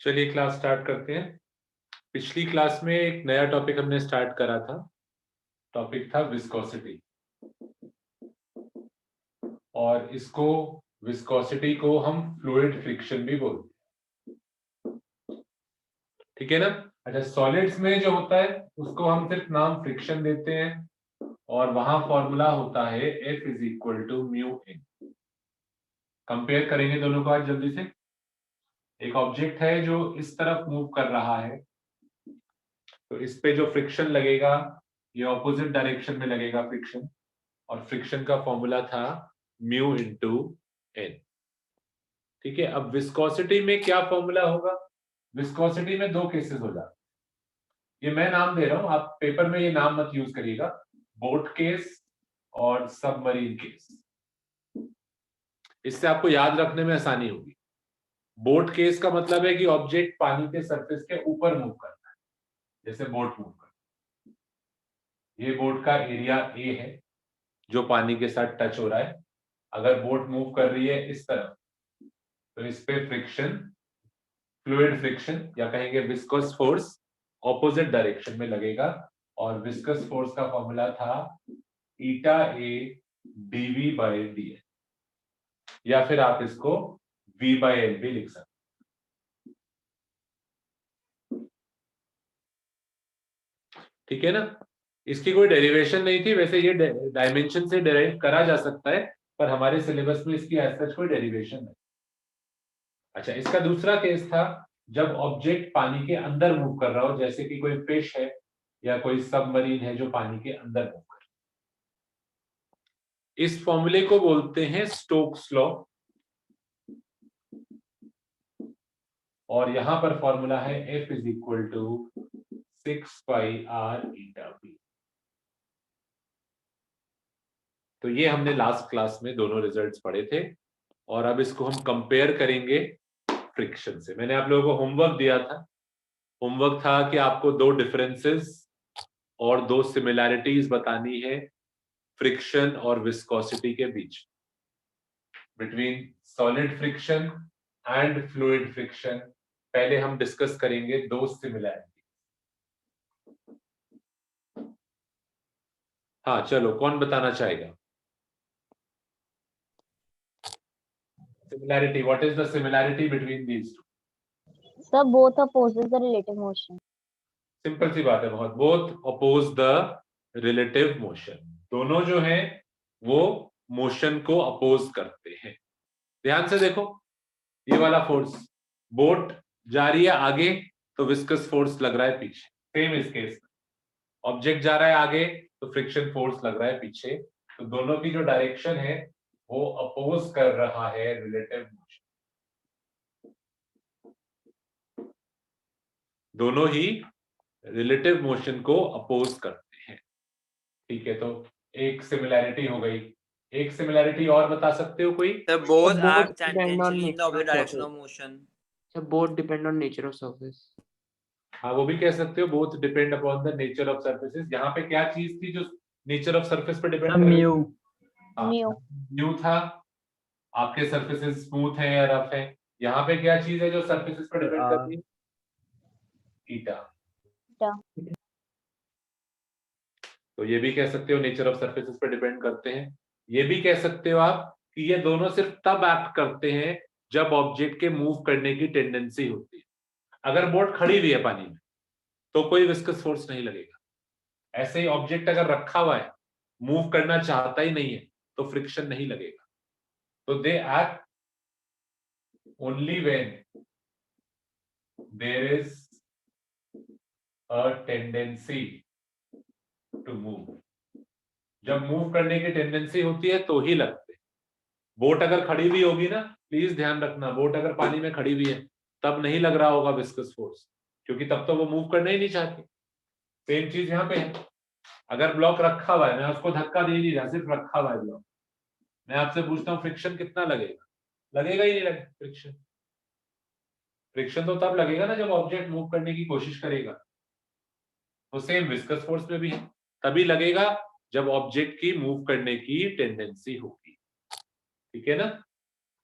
चलिए class start करते हैं। पिछली क्लास में एक नया टॉपिक हमने स्टार्ट करा था। टॉपिक था विस्कोसिटी, और इसको विस्कोसिटी को हम फ्लूइड फ्रिक्शन भी बोलते हैं, ठीक है ना। अच्छा, सॉलिड्स में जो होता है उसको हम सिर्फ नाम फ्रिक्शन देते हैं, और वहां फॉर्मूला होता है F is equal to mu N. Compare करेंगे दोनों को आज जल्दी से। एक ऑब्जेक्ट है जो इस तरफ मूव कर रहा है, तो इस पे जो फ्रिक्शन लगेगा ये ऑपोजिट डायरेक्शन में लगेगा फ्रिक्शन, और फ्रिक्शन का फॉर्मूला था म्यू इंटू एन। ठीक है, अब विस्कोसिटी में क्या फॉर्मूला होगा? विस्कोसिटी में दो केसेस हो जाते हैं। ये मैं नाम दे रहा हूं, आप पेपर में ये नाम मत यूज करिएगा। बोट केस और सबमरीन केस, इससे आपको याद रखने में आसानी होगी। बोट केस का मतलब है कि ऑब्जेक्ट पानी के सरफेस के ऊपर मूव करता है, जैसे बोट मूव करता है। ये बोट का एरिया ए है जो पानी के साथ टच हो रहा है। अगर बोट मूव कर रही है इस तरफ, तो इस पे फ्रिक्शन, फ्लूइड फ्रिक्शन या कहेंगे विस्कस फोर्स, ऑपोजिट डायरेक्शन में लगेगा। और विस्कस फोर्स का फॉर्मूला था ईटा ए डीवी बाय डी एल, या फिर आप इसको वी बाय एल भी लिख सकते। ठीक है ना। इसकी कोई डेरिवेशन नहीं थी, वैसे ये डायमेंशन से डेराइव करा जा सकता है, पर हमारे सिलेबस में इसकी एज सच कोई डेरिवेशन नहीं। अच्छा, इसका दूसरा केस था जब ऑब्जेक्ट पानी के अंदर मूव कर रहा हो, जैसे कि कोई फिश है या कोई सबमरीन है जो पानी के अंदर मूव कर रहा है। इस फॉर्मूले को बोलते हैं स्टोक्स लॉ, और यहां पर फॉर्मूला है F is equal to 6 pi r eta b. तो ये हमने लास्ट क्लास में दोनों रिजल्ट्स पढ़े थे, और अब इसको हम कंपेयर करेंगे फ्रिक्शन से। मैंने आप लोगों को होमवर्क दिया था। होमवर्क था कि आपको दो डिफरेंसेस और दो सिमिलैरिटीज बतानी है फ्रिक्शन और विस्कोसिटी के बीच, between solid friction and fluid friction. पहले हम डिस्कस करेंगे दो सिमिलैरिटी। हाँ चलो, कौन बताना चाहेगा? Similarity, what is the similarity between these two? Sir, both opposes the relative motion. Simple सी बात है बहुत, both oppose the relative motion. दोनों जो हैं वो मोशन को अपोज करते हैं। ध्यान से देखो, ये वाला फोर्स, बोट जा रही है आगे तो विस्कस फोर्स लग रहा है पीछे। सेम इस केस में ऑब्जेक्ट जा रहा है आगे तो फ्रिक्शन फोर्स लग रहा है पीछे। तो दोनों की जो डायरेक्शन है वो अपोज कर रहा है रिलेटिव मोशन। दोनों ही रिलेटिव मोशन को अपोज करते हैं। ठीक है, तो एक सिमिलैरिटी हो गई। एक सिमिलैरिटी और बता सकते हो कोई? The both both act depend on tangentially in the nature opposite of direction of surface. motion. So both depend on nature of surface. हाँ, वो भी कह सकते हो, both depend upon the nature of surfaces. यहाँ पे क्या चीज थी जो नेचर ऑफ सरफेस पे डिपेंड कर रही Mu. थी? म्यू। म्यू था। आपके सरफेसेस स्मूथ है या रफ है? यहाँ पे क्या चीज है जो सरफेसेस पे डिपेंड करती है? ईटा। तो ये भी कह सकते हो नेचर ऑफ सरफेसेस पे डिपेंड करते हैं। ये भी कह सकते हो आप कि ये दोनों सिर्फ तब एक्ट करते हैं जब ऑब्जेक्ट के मूव करने की टेंडेंसी होती है। अगर बोट खड़ी हुई है पानी में तो कोई विस्कस फोर्स नहीं लगेगा। ऐसे ही ऑब्जेक्ट अगर रखा हुआ है, मूव करना चाहता ही नहीं है, तो फ्रिक्शन नहीं लगेगा। तो they act only when there is a tendency to move. जब मूव करने की टेंडेंसी होती है तो ही लगते हैं। बोट अगर खड़ी हुई होगी ना, प्लीज ध्यान रखना, बोट अगर पानी में खड़ी हुई है तब नहीं लग रहा होगा विस्कस फोर्स, क्योंकि तब तो वो मूव करना ही नहीं चाहती। सेम चीज यहाँ पे है। अगर ब्लॉक रखा हुआ है, मैं उसको धक्का दे नहीं रहा, सिर्फ रखा हुआ है ब्लॉक, मैं आपसे पूछता हूँ फ्रिक्शन कितना लगेगा? लगेगा ही नहीं लगेगा फ्रिक्शन। फ्रिक्शन तो तब लगेगा ना जब ऑब्जेक्ट मूव करने की कोशिश करेगा। तो सेम विस्कस फोर्स में भी है, तभी लगेगा जब ऑब्जेक्ट की मूव करने की टेंडेंसी होगी। ठीक है ना।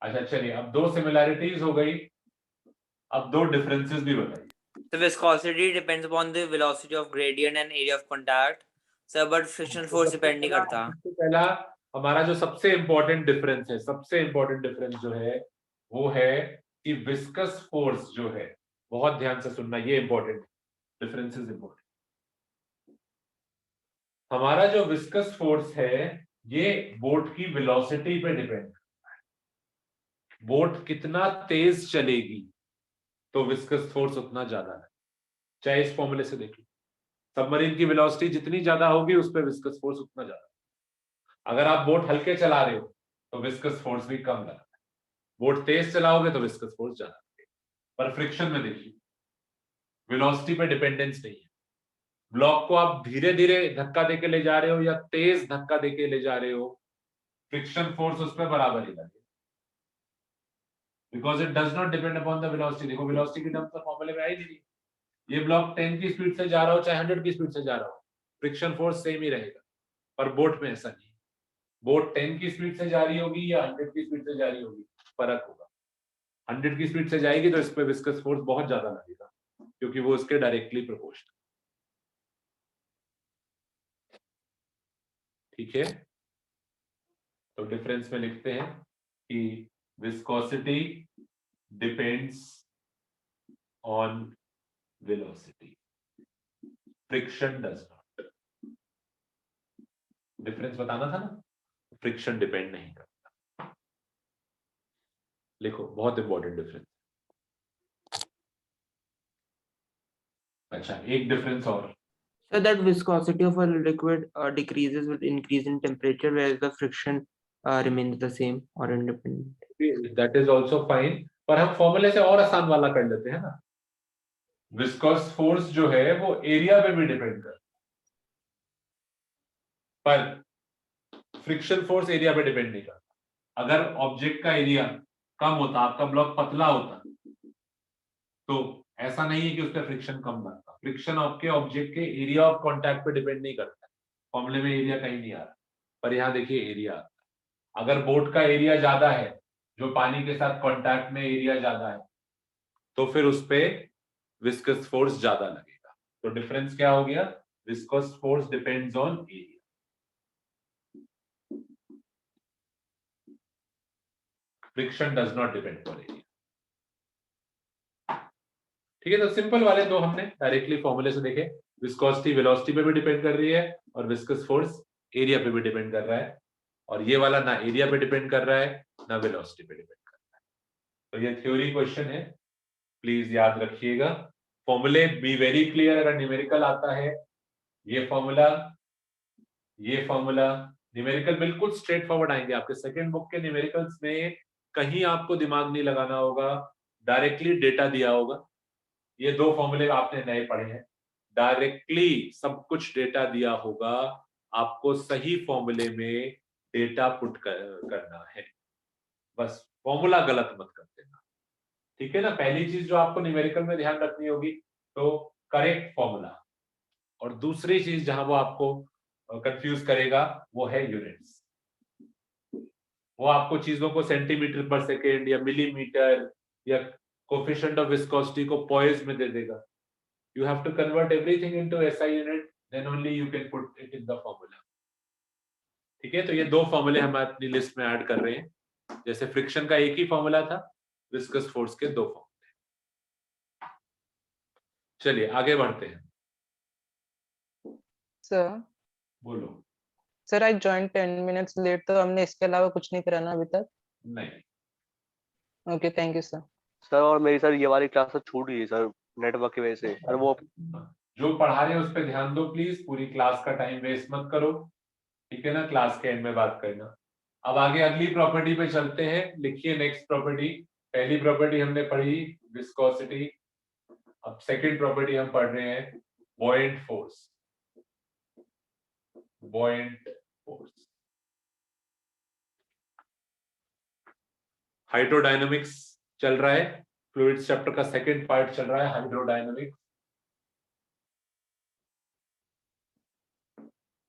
अच्छा चलिए, अब दो सिमिलैरिटीज हो गई। अब दो डिफरेंसेस भी बताइए। The viscosity depends upon the velocity of gradient and area of contact. Sir, but friction force depend नहीं करता. सबसे पहला हमारा जो सबसे इंपॉर्टेंट डिफरेंस है, सबसे इंपॉर्टेंट डिफरेंस जो है वो है कि विस्कस फोर्स जो है, बहुत ध्यान से सुनना, ये इंपॉर्टेंट डिफरेंस इज इंपॉर्टेंट। हमारा जो विस्कस फोर्स है ये बोट की वेलोसिटी पे डिपेंड करता है। बोट कितना तेज चलेगी तो विस्कस फोर्स उतना ज्यादा है। चाहे इस फॉर्मूले से देखिए, सबमरीन की वेलोसिटी जितनी ज्यादा होगी उस पर विस्कस फोर्स उतना ज्यादा। अगर आप बोट हल्के चला रहे हो तो विस्कस फोर्स भी कम लगता है, बोट तेज चलाओगे तो विस्कस फोर्स ज्यादा लगेगा। पर फ्रिक्शन में देखिए वेलोसिटी पे डिपेंडेंस नहीं है। ब्लॉक को आप धीरे धीरे धक्का देके ले जा रहे हो या तेज धक्का देके ले जा रहे हो, फ्रिक्शन फोर्स उस पर बराबर ही लगेगा, because it does not depend upon the velocity. देखो वेलोसिटी की टर्म तो फॉर्मूले में आई नहीं, ये ब्लॉक 10 की स्पीड से जा रहा हो चाहे 100 की स्पीड से जा रहा हो, फ्रिक्शन फोर्स सेम ही रहेगा। पर बोट में ऐसा नहीं, बोट 10 की स्पीड से जा रही होगी या 100 की स्पीड से जा रही होगी, फर्क होगा। 100 की स्पीड से जाएगी तो इस पे विस्कस फोर्स बहुत ज्यादा लगेगा क्योंकि वो इसके डायरेक्टली प्रोपोर्शनल। ठीक है, तो डिफरेंस में लिखते हैं कि viscosity depends on velocity, friction does not. Difference बताना था ना, फ्रिक्शन डिपेंड नहीं करता। लिखो, बहुत इंपॉर्टेंट डिफरेंस। अच्छा, एक डिफरेंस और। So that viscosity of a liquid decreases with increase in temperature, whereas the friction remains the same or independent. That is also fine, पर हम फॉर्मूले से और आसान वाला कर लेते हैं ना। विस्कोस फोर्स जो है वो एरिया पे भी डिपेंड करता है, पर फ्रिक्शन फोर्स एरिया पे डिपेंड नहीं करता। अगर ऑब्जेक्ट का एरिया कम होता, आपका ब्लॉक पतला होता, तो ऐसा नहीं है कि उस पर फ्रिक्शन कम लगता। फ्रिक्शन आपके ऑब्जेक्ट के एरिया ऑफ कांटेक्ट पे डिपेंड नहीं करता। फॉर्मूले में एरिया कहीं नहीं आ रहा, पर यहाँ देखिए एरिया आता है। अगर बोट का एरिया ज्यादा है, जो पानी के साथ कांटेक्ट में एरिया ज्यादा है, तो फिर उस पे विस्कस फोर्स ज्यादा लगेगा। तो डिफरेंस क्या हो गया? Viscous force depends on area. Friction does not depend on area. ठीक है, तो सिंपल वाले दो हमने डायरेक्टली फॉर्मूले से देखे। विस्कोसिटी वेलोसिटी पे भी डिपेंड कर रही है और विस्कस फोर्स एरिया पे भी डिपेंड कर रहा है, और ये वाला ना एरिया पे डिपेंड कर रहा है ना वेलोसिटी पे डिपेंड कर रहा है। तो ये थ्योरी क्वेश्चन है, प्लीज याद रखिएगा। फॉर्मूले बी वेरी क्लियर। अगर न्यूमेरिकल आता है, ये फॉर्मूला न्यूमेरिकल बिल्कुल स्ट्रेट फॉरवर्ड आएंगे आपके सेकंड बुक के न्यूमेरिकल्स में। कहीं आपको दिमाग नहीं लगाना होगा, डायरेक्टली डेटा दिया होगा। ये दो फॉर्मूले आपने नए पढ़े हैं, डायरेक्टली सब कुछ डेटा दिया होगा, आपको सही फॉर्मूले में डेटा पुट करना है, बस फॉर्मूला गलत मत कर देना। ठीक है ना। पहली चीज जो आपको न्यूमेरिकल में ध्यान रखनी होगी, तो करेक्ट फॉर्मूला, और दूसरी चीज जहां वो आपको कंफ्यूज करेगा वो है यूनिट्स। वो आपको चीजों को सेंटीमीटर पर सेकेंड या मिलीमीटर या कोफिशिएंट ऑफ विस्कोसिटी को पॉइज में दे देगा। You have to convert everything into SI unit, then only you can put it in the formula. ठीक है, तो ये दो फॉर्मूले हम अपनी लिस्ट में ऐड कर रहे हैं। जैसे फ्रिक्शन का एक ही फॉर्मूला था, विस्कस फोर्स के दो फॉर्मूले। चलिए आगे बढ़ते हैं। सर बोलो। Sir I join 10 minutes late, तो हमने इसके अलावा कुछ नहीं कराना अभी तक? नहीं। Okay, thank you sir. Sir और मेरी सर ये वाली क्लास तो छूट गई सर नेटवर्क की वजह से। और वो जो पढ़ा रहे हैं उस पर ध्यान दो प्लीज, पूरी क्लास का टाइम वेस्ट मत करो। ठीक है ना, क्लास के एंड में बात करना। अब आगे अगली प्रॉपर्टी पे चलते हैं। लिखिए नेक्स्ट प्रॉपर्टी। पहली प्रॉपर्टी हमने पढ़ी विस्कोसिटी, अब सेकंड प्रॉपर्टी हम पढ़ रहे हैं buoyant force. Buoyant force, hydrodynamics चल रहा है, फ्लूइड्स चैप्टर का सेकंड पार्ट चल रहा है हाइड्रोडायनामिक्स।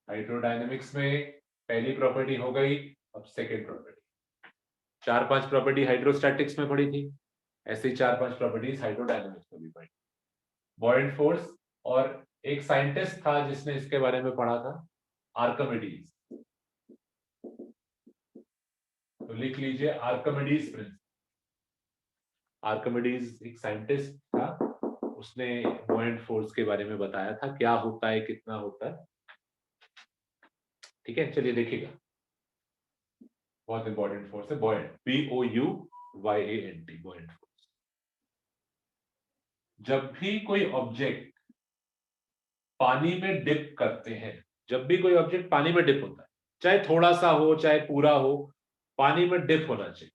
हाइड्रोडायनामिक्स में पहली प्रॉपर्टी हो गई, अब सेकंड प्रॉपर्टी। 4-5 प्रॉपर्टी हाइड्रोस्टैटिक्स में पढ़ी थी, ऐसे ही 4-5 प्रॉपर्टीज हाइड्रोडायनामिक्स में भी पढ़ी। बॉयंट फोर्स, और एक साइंटिस्ट था जिसने इसके बारे में पढ़ा था, आर्किमिडीज। तो लिख लीजिए आर्किमिडीज प्रिंसिपल। आर्किमिडीज एक साइंटिस्ट था, उसने बॉयंट फोर्स के बारे में बताया था, क्या होता है, कितना होता है। ठीक है, चलिए देखिएगा, बहुत इंपॉर्टेंट फोर्स है बॉयंट, BOUYANT, बॉयंट फोर्स। जब भी कोई ऑब्जेक्ट पानी में डिप करते हैं, जब भी कोई ऑब्जेक्ट पानी में डिप होता है, चाहे थोड़ा सा हो चाहे पूरा हो, पानी में डिप होना चाहिए।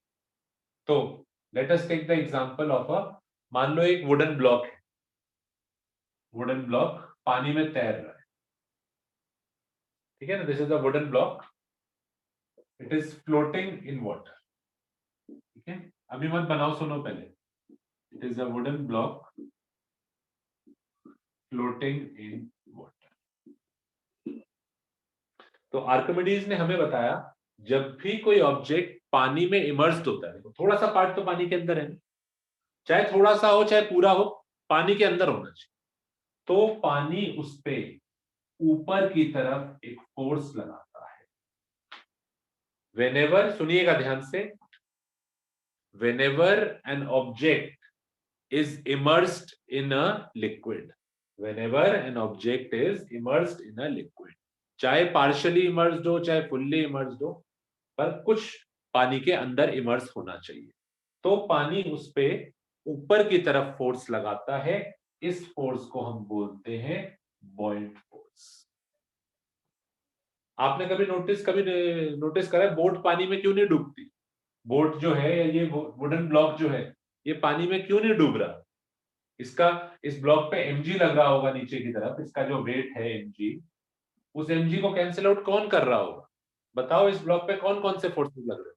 तो let us take the example of मान लो एक वुडन ब्लॉक है, वुडन ब्लॉक पानी में तैर रहा है, ठीक है ना, this is a wooden block, it is floating in water. ठीक है, अभी मत बनाओ, सुनो पहले। It is a wooden block floating in water. तो आर्किमिडीज ने हमें बताया, जब भी कोई ऑब्जेक्ट पानी में इमर्स्ड होता है, देखो थोड़ा सा पार्ट तो पानी के अंदर है, चाहे थोड़ा सा हो चाहे पूरा हो, पानी के अंदर होना चाहिए, तो पानी उस पे ऊपर की तरफ एक फोर्स लगाता है। वेनेवर, सुनिएगा ध्यान से, whenever an object is immersed in a liquid, whenever an object is immersed in a liquid, चाहे पार्शियली इमर्स्ड हो चाहे फुल्ली इमर्स्ड हो, पर कुछ पानी के अंदर इमर्स होना चाहिए, तो पानी उस पे ऊपर की तरफ फोर्स लगाता है। इस फोर्स को हम बोलते हैं बॉयंट फोर्स। आपने कभी नोटिस करा है बोट पानी में क्यों नहीं डूबती? बोट जो है, ये वुडन ब्लॉक जो है, ये पानी में क्यों नहीं डूब रहा? इसका, इस ब्लॉक पे mg लग रहा होगा नीचे की तरफ, इसका जो वेट है mg, उस mg को कैंसिल आउट कौन कर रहा होगा? बताओ, इस ब्लॉक पे कौन कौन से फोर्सेस लग रहे हैं?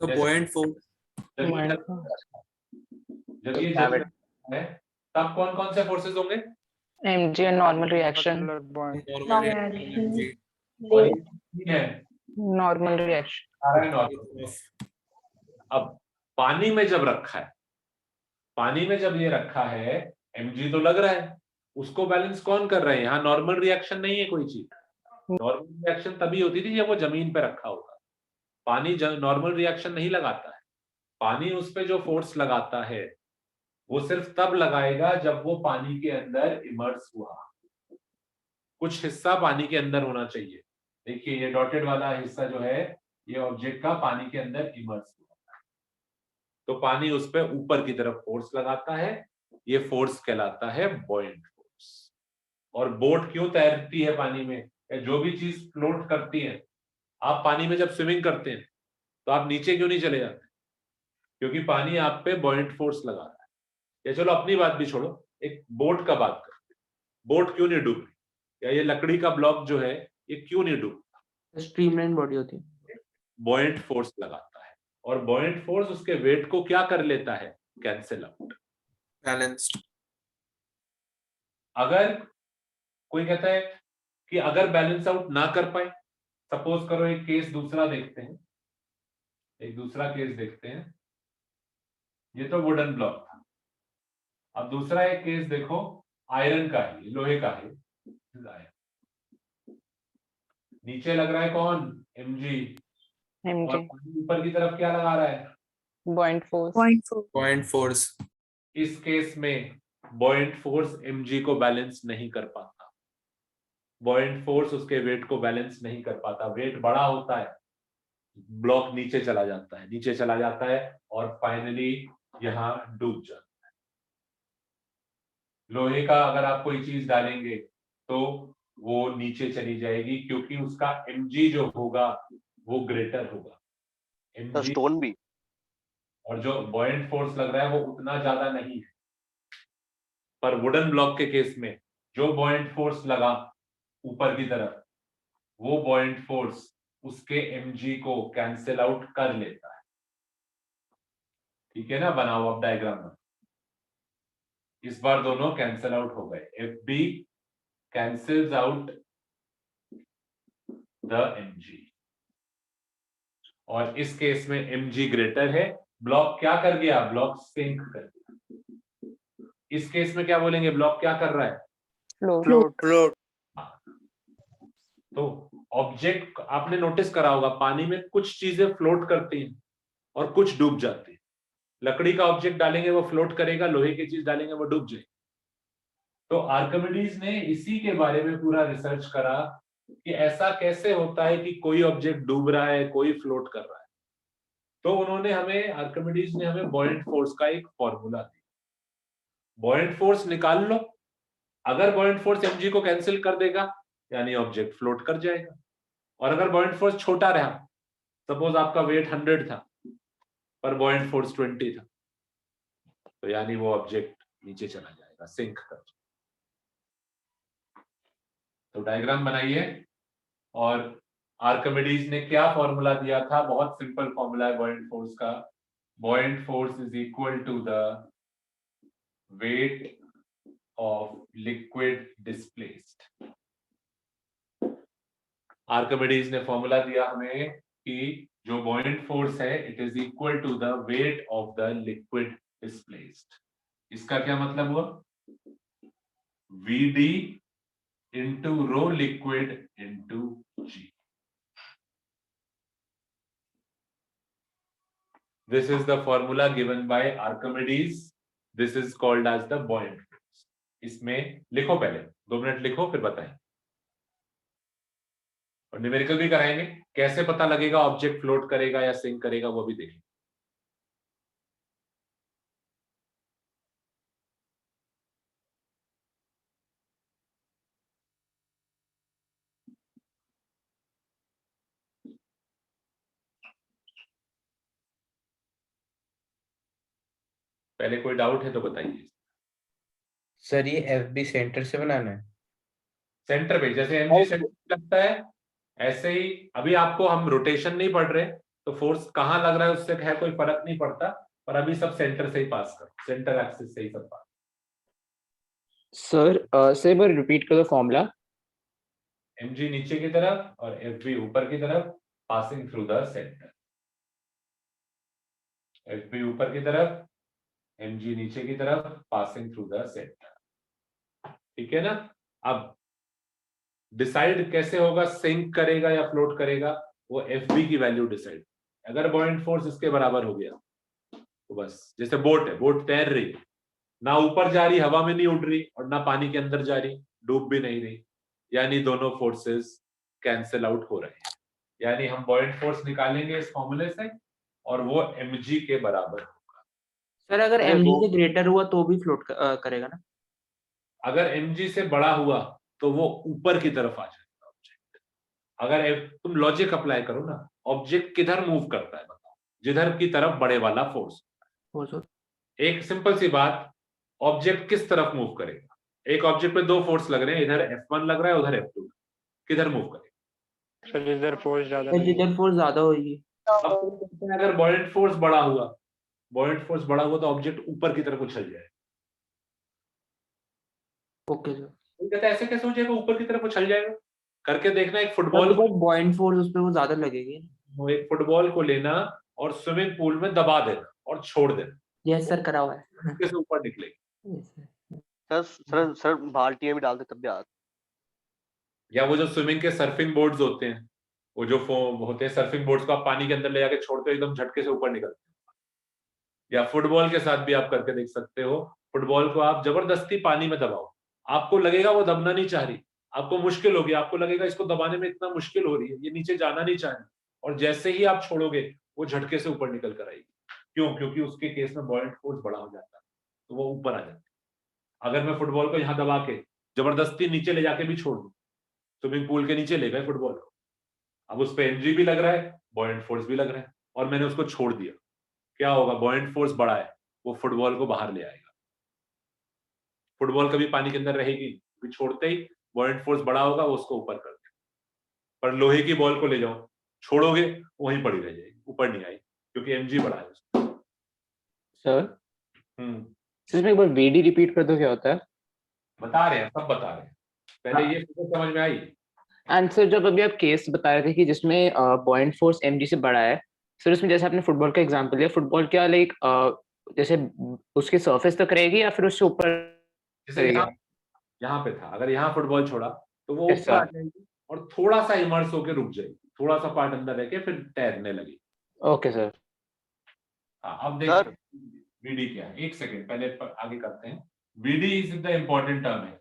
So buoyant force. जब ये जल रहा है, तब कौन कौन से फोर्सेस होंगे? mg and normal reaction. Normal reaction. और ये है Normal reaction. सारा नॉर्मल। अब पानी में जब रखा है, पानी में जब ये रखा है, mg तो लग रहा है, उसको बैलेंस कौन कर रहा है? यहाँ नॉर्मल रिएक्शन नहीं है कोई चीज। नॉर्मल रिएक्शन तभी होती थी जब वो जमीन पे रखा होगा, पानी नॉर्मल रिएक्शन नहीं लगाता है। पानी उस पे जो फोर्स लगाता है वो सिर्फ तब लगाएगा जब वो पानी के अंदर इमर्स हुआ, कुछ हिस्सा पानी के अंदर होना चाहिए। देखिए ये डॉटेड वाला हिस्सा जो है, ये ऑब्जेक्ट का पानी के अंदर इमर्स हुआ, तो पानी उस पे ऊपर की तरफ फोर्स लगाता है, ये फोर्स कहलाता है बॉयंट फोर्स। और बोट क्यों तैरती है पानी में, या जो भी चीज फ्लोट करती है, आप पानी में जब स्विमिंग करते हैं तो आप नीचे क्यों नहीं चले जाते? क्योंकि पानी आप पे बॉयंट फोर्स लगा रहा है। या चलो अपनी बात भी छोड़ो, एक बोट का बात करते हैं, बोट क्यों नहीं डूब रही, या ये लकड़ी का ब्लॉक जो है ये क्यों नहीं डूबता? स्ट्रीमलाइन बॉडी होती है, बॉयंट फोर्स लगाता है, और बॉयंट फोर्स उसके वेट को क्या कर लेता है? Cancel out, Balanced. अगर कोई कहता है कि अगर बैलेंस आउट ना कर पाए, सपोज करो एक केस दूसरा देखते हैं, एक दूसरा केस देखते हैं, ये तो वुडन ब्लॉक था। अब दूसरा एक केस देखो, आयरन का है, लोहे का है, नीचे लग रहा है कौन? mg, और mg ऊपर की तरफ क्या लगा रहा है? buoyant force. Buoyant force. इस केस में बॉयंट फोर्स mg को बैलेंस नहीं कर पाता, बॉयंट फोर्स उसके वेट को बैलेंस नहीं कर पाता, वेट बड़ा होता है, ब्लॉक नीचे चला जाता है, नीचे चला जाता है, और फाइनली यहां डूब जाता है। लोहे का अगर आप कोई चीज डालेंगे तो वो नीचे चली जाएगी, क्योंकि उसका mg जो होगा वो ग्रेटर होगा, तो mg, स्टोन भी, और जो बॉयंट फोर्स लग रहा है वो उतना ज्यादा नहीं है। पर वुडन ब्लॉक के केस में जो बॉयंट फोर्स लगा ऊपर की तरफ, वो बॉयंट फोर्स उसके mg को कैंसिल आउट कर लेता है। ठीक है ना, बनाओ अब डायग्राम में। इस बार दोनों कैंसिल आउट हो गए, FB cancels out the mg, और इस केस में mg ग्रेटर है, ब्लॉक क्या कर गया, ब्लॉक सिंक कर गया। इस केस में क्या बोलेंगे, ब्लॉक क्या कर रहा है, Float. तो ऑब्जेक्ट आपने नोटिस करा होगा पानी में कुछ चीजें फ्लोट करती हैं और कुछ डूब जाती हैं। लकड़ी का ऑब्जेक्ट डालेंगे वो फ्लोट करेगा, लोहे की चीज डालेंगे वो डूब जाएगी। तो आर्किमिडीज ने इसी के बारे में पूरा रिसर्च करा कि ऐसा कैसे होता है कि कोई ऑब्जेक्ट डूब रहा है, कोई फ्लोट कर रहा है। तो उन्होंने हमें, आर्किमिडीज ने हमें बॉयंट फोर्स का एक फॉर्मूला दिया। बॉयंट फोर्स निकाल लो, अगर बॉयंट फोर्स mg को कैंसिल कर देगा यानी ऑब्जेक्ट फ्लोट कर जाएगा, और अगर बॉयंट फोर्स छोटा रहा, सपोज आपका वेट 100 था पर बॉयंट फोर्स 20 था, तो यानी वो ऑब्जेक्ट नीचे चला जाएगा, सिंक कर जाएगा। तो डायग्राम बनाइए, और आर्किमिडीज ने क्या फॉर्मूला दिया था, बहुत सिंपल फॉर्मूला है बॉयंट फोर्स का। Buoyant force is equal to the weight of liquid displaced. Archimedes ने फॉर्मूला दिया हमें कि जो बॉयंट फोर्स है it is equal to the weight of the liquid displaced. इसका क्या मतलब हुआ, Vd into rho liquid into G. This is the formula given by Archimedes. This is called as the buoyant force. इसमें लिखो, पहले 2 minute लिखो फिर बताएं, और न्यूमेरिकल भी कराएंगे, कैसे पता लगेगा ऑब्जेक्ट फ्लोट करेगा या सिंक करेगा वो भी देखेंगे। पहले कोई डाउट है तो बताइए। सर ये FB सेंटर से बनाना है? सेंटर पे जैसे mg सेंटर लगता है ऐसे ही, अभी आपको हम रोटेशन नहीं पढ़ रहे तो फोर्स कहां लग रहा है उससे है कोई फर्क नहीं पड़ता, पर अभी सब सेंटर से ही पास करो, सेंटर एक्सिस से ही सब पास। सर से एक बार रिपीट करो फॉर्मूला। mg नीचे की तरफ और fb ऊपर की तरफ, passing through the centre. fb ऊपर की तरफ, mg नीचे की तरफ, पासिंग थ्रू द सेंटर। ठीक है ना। अब डिसाइड कैसे होगा सिंक करेगा या फ्लोट करेगा, वो fb की वैल्यू डिसाइड। अगर बॉयंट फोर्स इसके बराबर हो गया तो बस, जैसे बोट है, बोट तैर रही है, ना ऊपर जा रही, हवा में नहीं उड़ रही, और ना पानी के अंदर जा रही, डूब भी नहीं रही, यानी दोनों फोर्सेस कैंसिल आउट हो रहे हैं। यानी हम बॉयंट फोर्स निकालेंगे इस फॉर्मूले से और वो mg के बराबर होगा। सर अगर mg से ग्रेटर हुआ तो भी फ्लोट करेगा ना? अगर mg से बड़ा हुआ तो वो ऊपर की तरफ आ जाएगा ऑब्जेक्ट। अगर तुम लॉजिक अप्लाई करो ना, ऑब्जेक्ट किधर मूव करता है बताओ, जिधर की तरफ बड़े वाला फोर्स। एक सिंपल सी बात, ऑब्जेक्ट किस तरफ मूव करेगा, एक ऑब्जेक्ट पे 2 फोर्स लग रहे हैं, इधर F1 लग रहा है उधर F2, किधर मूव करेगा? सर जिधर फोर्स ज्यादा जिधर फोर्स ज्यादा होगी। अगर बॉयंट फोर्स बड़ा हुआ, बॉयंट फोर्स बड़ा हुआ तो ऑब्जेक्ट ऊपर की तरफ उछल जाएगा। Okay sir. तो कहता है ऐसे कैसे हो जाएगा, ऊपर की तरफ उछल जाएगा? करके देखना, एक फुटबॉल, बॉयंट फोर्स उस पे वो ज्यादा लगेगी। वो एक फुटबॉल को लेना और स्विमिंग पूल में दबा देना और छोड़ देना, यस सर करा हुआ है। कैसे ऊपर निकलेगी? Yes, sir. सर बाल्टियां भी डालते तब भी आता। या वो जो स्विमिंग के सर्फिंग बोर्ड्स होते हैं, वो जो होते हैं सर्फिंग बोर्ड्स को आप पानी के अंदर ले जाके छोड़ते हो, एकदम झटके से ऊपर निकलते हैं। या फुटबॉल के साथ भी आप करके देख सकते हो, फुटबॉल को आप जबरदस्ती पानी में दबाओ, आपको लगेगा वो दबना नहीं चाह रही, आपको मुश्किल होगी, आपको लगेगा इसको दबाने में इतना मुश्किल हो रही है, ये नीचे जाना नहीं चाह रही, और जैसे ही आप छोड़ोगे वो झटके से ऊपर निकल कर आएगी। क्यों? क्योंकि उसके केस में बॉयंट फोर्स बड़ा हो जाता है, तो वो ऊपर आ जाता है। अगर मैं फुटबॉल को यहाँ दबा के जबरदस्ती नीचे ले जाके भी छोड़ दूं, स्विमिंग पूल के नीचे ले गए फुटबॉल को, अब उस पर mg भी लग रहा है, बॉयंट फोर्स भी लग रहा है, और मैंने उसको छोड़ दिया, क्या होगा? बॉयंट फोर्स बड़ा है, वो फुटबॉल को बाहर ले आएगा। फुटबॉल कभी पानी के अंदर रहेगी, भी छोड़ते ही बॉयंट फोर्स बड़ा होगा, वो उसको ऊपर कर देगा। पर लोहे की बॉल को ले जाओ, छोड़ोगे वहीं पड़ी रह जाएगी, ऊपर नहीं आई, क्योंकि mg बड़ा है। सर इसमें एक बार VD रिपीट कर दो, क्या होता है? बता रहे हैं, सब बता रहे हैं, पहले ये फिगर समझ में आई। एंड सर जब अभी आप केस बता रहे थे कि जिसमें बॉयंट फोर्स mg से बड़ा है, सर उसमें जैसे आपने फुटबॉल का एग्जांपल लिया, फुटबॉल क्या लाइक जैसे उसके सरफेस तक रहेगी या फिर उससे ऊपर जैसे रहेगी? यहाँ पे था, अगर यहाँ फुटबॉल छोड़ा तो वो Yes, ऊपर आ sir. जाएगी और थोड़ा सा इमर्स होके रुक जाएगी, थोड़ा सा पार्ट अंदर रह के फिर तैरने लगी। Okay sir. हाँ, अब सर। देखते हैं वीडी क्या है। एक सेकेंड पहले आगे करते हैं। VD is the important term है।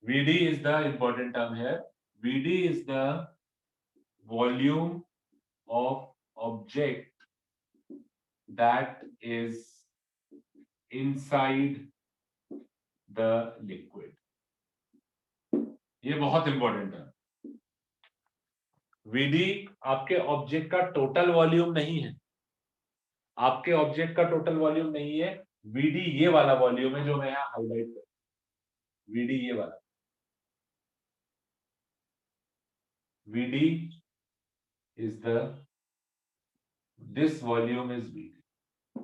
VD is the important term here. VD is the volume of object that is inside the liquid. ये बहुत इंपॉर्टेंट है। VD आपके ऑब्जेक्ट का टोटल वॉल्यूम नहीं है, आपके ऑब्जेक्ट का टोटल वॉल्यूम नहीं है। VD ये वाला वॉल्यूम है जो मैं यहाँ हाईलाइट कर, VD ये वाला। VD is this volume is VD.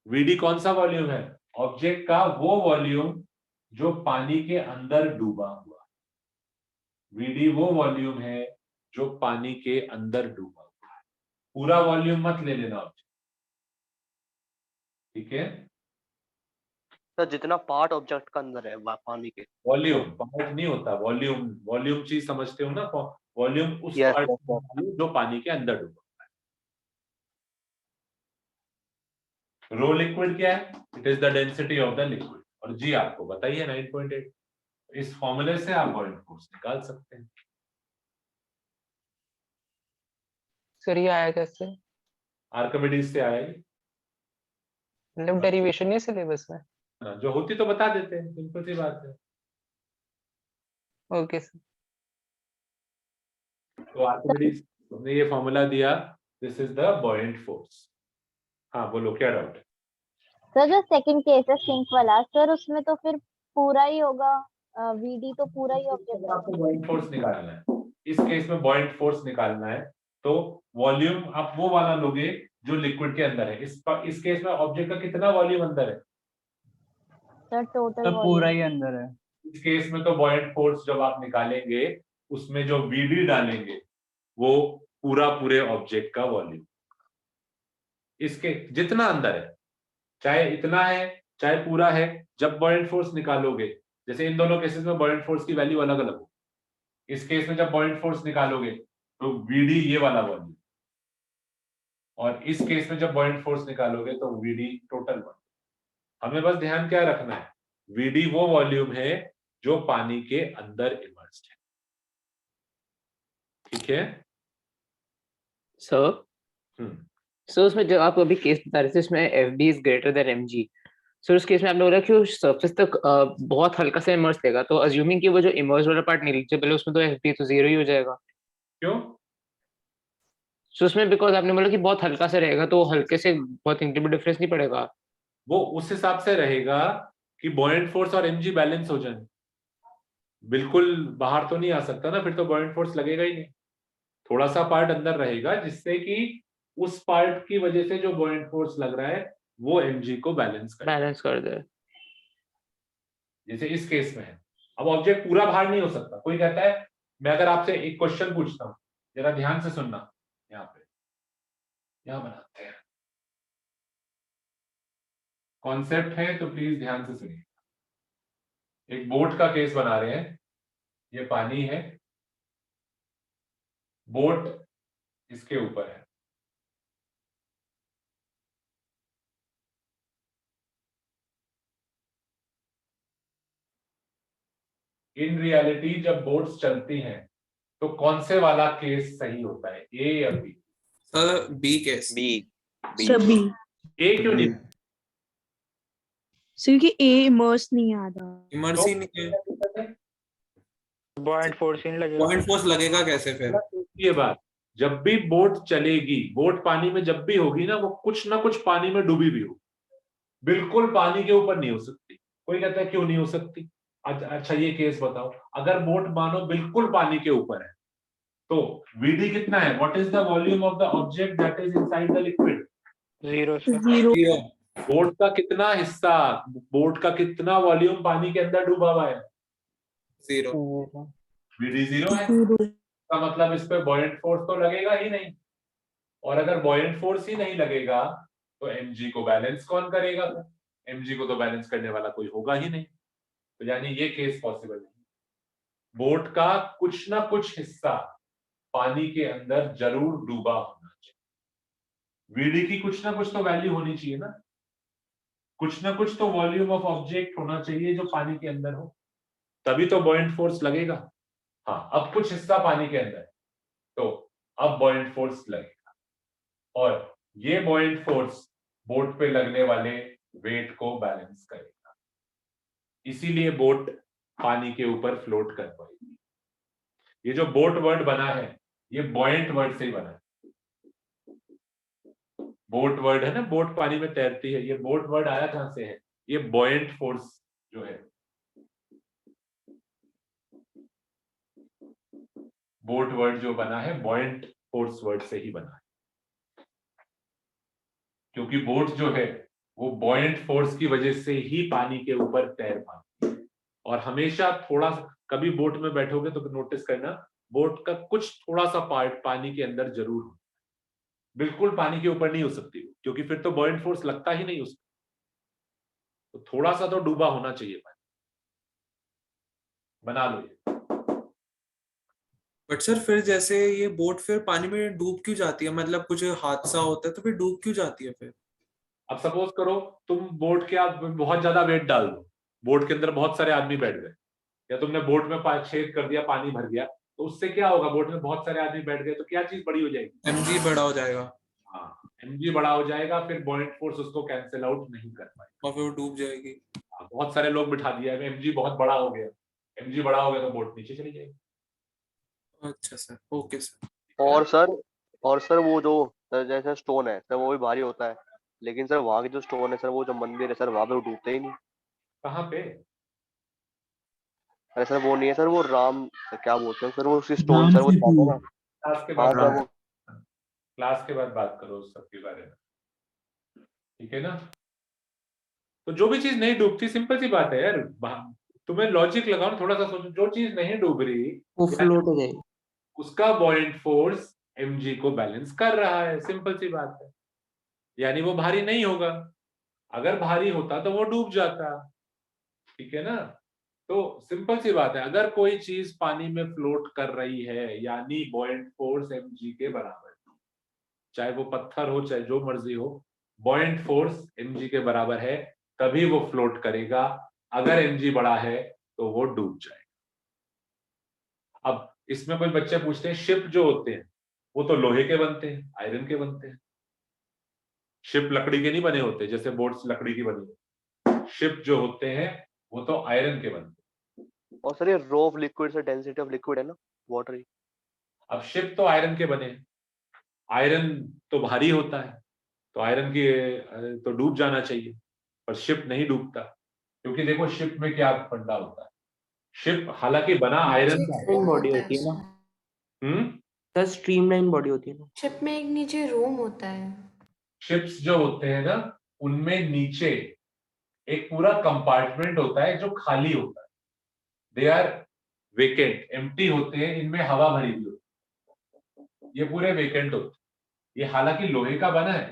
VD कौन सा वॉल्यूम है? ऑब्जेक्ट का वो वॉल्यूम जो पानी के अंदर डूबा हुआ। VD वो वॉल्यूम है जो पानी के अंदर डूबा हुआ है। पूरा वॉल्यूम मत ले लेना ऑब्जेक्ट, ठीक है? सर जितना पार्ट ऑब्जेक्ट का अंदर है पानी के। वॉल्यूम पार्ट नहीं होता, वॉल्यूम वॉल्यूम चीज समझते हो ना? वॉल्यूम उस Yes, पार्ट yes, जो पानी के अंदर डूबा। रो लिक्विड क्या है? It is the density of the liquid. और जी आपको बताइए 9.8। इस फॉर्मूले से आप बॉइलिंग फोर्स निकाल सकते हैं। सर ये आया कैसे? आर्किमिडीज से आया ये। मतलब डेरिवेशन नहीं सिलेबस में? हाँ, जो होती तो बता देते हैं, सिंपल सी बात है। Okay sir. तो आर्किमिडीज ने ये फॉर्मूला दिया, this is the buoyant force. हाँ बोलो, क्या डाउट है? सर जो सेकंड केस है सिंक वाला, सर उसमें तो फिर पूरा ही होगा, वीडी तो पूरा ही ऑब्जेक्ट है। आपको बॉयंट फोर्स निकालना है, इस केस में बॉयंट फोर्स निकालना है तो वॉल्यूम आप वो वाला लोगे जो लिक्विड के अंदर है। इस केस में ऑब्जेक्ट का कितना वॉल्यूम अंदर है? सर टोटल पूरा ही अंदर है। इस केस में तो बॉयंट फोर्स जब आप निकालेंगे उसमें जो VD डालेंगे वो पूरे ऑब्जेक्ट का वॉल्यूम, इसके जितना अंदर है, चाहे इतना है चाहे पूरा है। जब बॉयंट फोर्स निकालोगे, जैसे इन दोनों केसेस में बॉयंट फोर्स की वैल्यू अलग अलग हो, इस केस में जब बॉयंट फोर्स निकालोगे तो VD ये वाला वॉल्यूम, और इस केस में जब बॉयंट फोर्स निकालोगे तो VD टोटल वॉल्यूम। हमें बस ध्यान क्या रखना है, VD वो वॉल्यूम है जो पानी के अंदर इमर्स्ड है, ठीक है? सर सर उसमें जो आप अभी केस बता रहे थे उसमें FB is greater than mg, sir उस केस में आपने बोला कि वो सरफेस तक बहुत हल्का सा इमर्स लेगा, तो अज्यूमिंग कि वो जो इमर्स वाला पार्ट नीचे उसमें तो FB तो 0 ही हो जाएगा। क्यों? सो उसमें बिकॉज आपने बोला कि बहुत हल्का सा रहेगा तो हल्के से बहुत इंक्रीमेंट डिफरेंस नहीं पड़ेगा। वो उस हिसाब से रहेगा कि बॉयंट फोर्स और mg बैलेंस हो जाए। बिल्कुल बाहर तो नहीं आ सकता ना, फिर तो बॉयंट फोर्स लगेगा ही नहीं। थोड़ा सा पार्ट अंदर रहेगा जिससे कि उस पार्ट की वजह से जो बॉयंट फोर्स लग रहा है वो mg को बैलेंस कर दे। जैसे इस केस में है। अब ऑब्जेक्ट पूरा बाहर नहीं हो सकता। कोई कहता है, मैं अगर आपसे एक क्वेश्चन पूछता हूं, जरा ध्यान से सुनना, यहाँ पे यहाँ बनाते हैं, कॉन्सेप्ट है तो प्लीज ध्यान से सुनिए। एक बोट का केस बना रहे हैं, ये पानी है, बोट इसके ऊपर है, इन रियलिटी जब बोट्स चलती हैं तो कौन से वाला केस सही होता है, ए या बी? Sir B case. सभी ए क्यों नहीं? क्योंकि ए इमर्स नहीं आ रहा। इमर्स ही नहीं है, बॉयंट फोर्स ही नहीं लगेगा। पॉइंट फोर्स लगेगा कैसे फिर? ये बात, जब भी बोट चलेगी, बोट पानी में जब भी होगी ना, वो कुछ ना कुछ पानी में डूबी भी हो, बिल्कुल पानी के ऊपर नहीं हो सकती। कोई कहता है क्यों नहीं हो सकती? अच्छा ये केस बताओ, अगर बोट मानो बिल्कुल पानी के ऊपर है तो VD कितना है? What is the volume of the object that is inside the liquid? 0 zero. Boat का कितना हिस्सा, बोट का कितना वॉल्यूम पानी के अंदर डूबा हुआ है? 0। VD 0 है। जीरो। का मतलब इस पे बॉयंट फोर्स तो लगेगा ही नहीं। और अगर बॉयंट फोर्स ही नहीं लगेगा तो mg को बैलेंस कौन करेगा? mg को तो बैलेंस करने वाला कोई होगा ही नहीं, तो यानी ये केस पॉसिबल नहीं। बोट का कुछ ना कुछ हिस्सा पानी के अंदर जरूर डूबा होना चाहिए। वीडी की कुछ ना कुछ तो वैल्यू होनी चाहिए ना, कुछ ना कुछ तो वॉल्यूम ऑफ ऑब्जेक्ट होना चाहिए जो पानी के अंदर हो, तभी तो बॉयंट फोर्स लगेगा। हाँ, अब कुछ हिस्सा पानी के अंदर है, तो अब बॉयंट फोर्स लगेगा, और ये बॉयंट फोर्स बोट पे लगने वाले वेट को बैलेंस करेगा, इसीलिए बोट पानी के ऊपर फ्लोट कर पाएगी। ये जो बोट वर्ड बना है ये बॉयंट वर्ड से ही बना है। बोट वर्ड है ना, बोट पानी में तैरती है, ये बोट वर्ड आया कहां से है? ये बॉयंट फोर्स जो है, बोट वर्ड जो बना है बॉयंट फोर्स वर्ड से ही बना है, क्योंकि बोट जो है वो बॉयंट फोर्स की वजह से ही पानी के ऊपर तैर पाती है। और हमेशा थोड़ा, कभी बोट में बैठोगे तो नोटिस करना, बोट का कुछ थोड़ा सा पार्ट पानी के अंदर जरूर हो, बिल्कुल पानी के ऊपर नहीं हो सकती, क्योंकि फिर तो बॉयंट फोर्स लगता ही नहीं उसको, तो थोड़ा सा तो डूबा होना चाहिए पानी। बना लो ये। बट सर फिर जैसे ये बोट फिर पानी में डूब क्यों जाती है, मतलब कुछ हादसा होता है तो फिर डूब क्यों जाती है फिर? अब सपोज करो तुम बोट के आप बहुत ज्यादा वेट डाल दो, बोट के अंदर बहुत सारे आदमी बैठ गए, या तुमने बोट में छेद कर दिया, पानी भर गया, तो उससे क्या होगा? बोट में बहुत सारे आदमी बैठ गए तो क्या चीज बड़ी हो जाएगी? mg बड़ा हो जाएगा। हाँ, mg बड़ा हो जाएगा, फिर बॉयंट फोर्स उसको कैंसिल आउट नहीं कर पाएगा और फिर वो डूब जाएगी। हाँ, बहुत सारे लोग बिठा दिया है, mg बहुत बड़ा हो गया, mg बड़ा हो गया तो बोट नीचे चली जाएगी। अच्छा सर, ओके सर। और सर वो जो सर जैसे स्टोन है सर वो भी भारी होता है, लेकिन सर वहाँ के जो स्टोन है सर, वो जो मंदिर है सर वहाँ पे वो डूबते ही नहीं। कहाँ पे? अरे सर वो नहीं है सर, वो राम क्या बोलते हैं सर, वो उसकी स्टोन सर वो जाता है ना। क्लास के हाँ बाद सर वो क्लास के बाद बात करो उस सब के बारे में, ठीक है ना? तो जो भी चीज नहीं डूबती, सिंपल सी बात है यार, तुम्हें लॉजिक लगाओ ना, थोड़ा सा सोचो, जो चीज नहीं डूब रही वो फ्लोट हो जाएगी। उसका बॉयंट फोर्स mg को बैलेंस कर रहा है, सिंपल सी बात है, यानी वो भारी नहीं होगा। अगर भारी होता तो वो डूब जाता, ठीक है ना? तो सिंपल सी बात है, अगर कोई चीज पानी में फ्लोट कर रही है यानी बॉयंट फोर्स mg के बराबर है, चाहे वो पत्थर हो चाहे जो मर्जी हो, बॉयंट फोर्स mg के बराबर है, तभी वो फ्लोट करेगा। अगर mg बड़ा है तो वो डूब जाएगा। अब इसमें कोई बच्चे पूछते हैं शिप जो होते हैं वो तो लोहे के बनते हैं, आयरन के बनते हैं। शिप लकड़ी के नहीं बने होते जैसे बोट्स लकड़ी की बनी होती, शिप जो होते हैं वो तो आयरन के बनते हैं। और सर ये rho of liquid sir, density of liquid है ना, वाटर ही। अब शिप तो आयरन के बने हैं, आयरन तो भारी होता है, तो आयरन की तो डूब जाना चाहिए, पर शिप नहीं डूबता, क्योंकि देखो शिप में क्या फंडा होता है, शिप हालांकि बना आयरन का है। बॉडी होती है ना सर, स्ट्रीमलाइन बॉडी होती है ना। शिप में एक नीचे रोम होता है। शिप्स जो होते हैं ना उनमें नीचे एक पूरा कंपार्टमेंट होता है जो खाली होता है, दे आर वेकेंट, एम्प्टी होते हैं, इनमें हवा भरी हुई होती है, ये पूरे वेकेंट होते हैं। ये हालांकि लोहे का बना है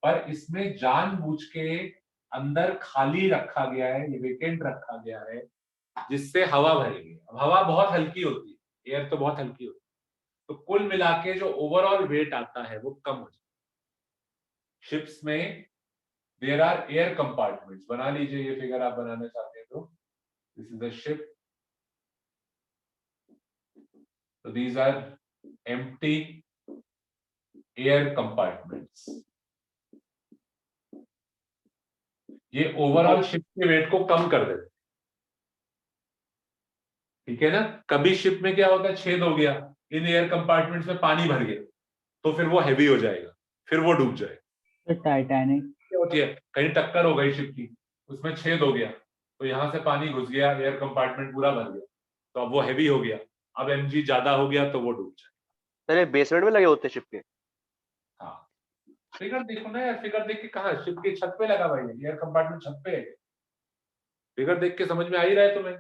पर इसमें जानबूझ के अंदर खाली रखा गया है, ये वेकेंट रखा गया है जिससे हवा भरेगी। अब हवा बहुत हल्की होती है, एयर तो बहुत हल्की होती है, तो कुल मिला के जो ओवरऑल वेट आता है वो कम हो जाता है। शिप्स में देयर आर एयर कंपार्टमेंट्स, बना लीजिए ये फिगर आप बनाना चाहते हैं तो, this is the ship, so these are empty air compartments। ये ओवरऑल शिप के वेट को कम कर देते, ठीक है ना? कभी शिप में क्या होता है, छेद हो गया, इन एयर कंपार्टमेंट्स में पानी भर गया तो फिर वो हैवी हो जाएगा, फिर वो डूब जाएगा। टाइटैनिक क्या होती है, कहीं टक्कर हो गई शिप की, उसमें छेद हो गया तो यहाँ से पानी घुस गया, एयर कंपार्टमेंट पूरा भर गया, तो अब वो हैवी हो गया, अब mg ज्यादा हो गया तो वो डूब जाएगा। सर ये बेसमेंट में लगे होते हैं शिप के। हाँ, फिगर देखो ना यार, फिगर देख के कहा, शिप की छत पे लगा भाई, एयर कंपार्टमेंट छत पे है, फिगर देख के समझ में आ ही रहा है तुम्हें।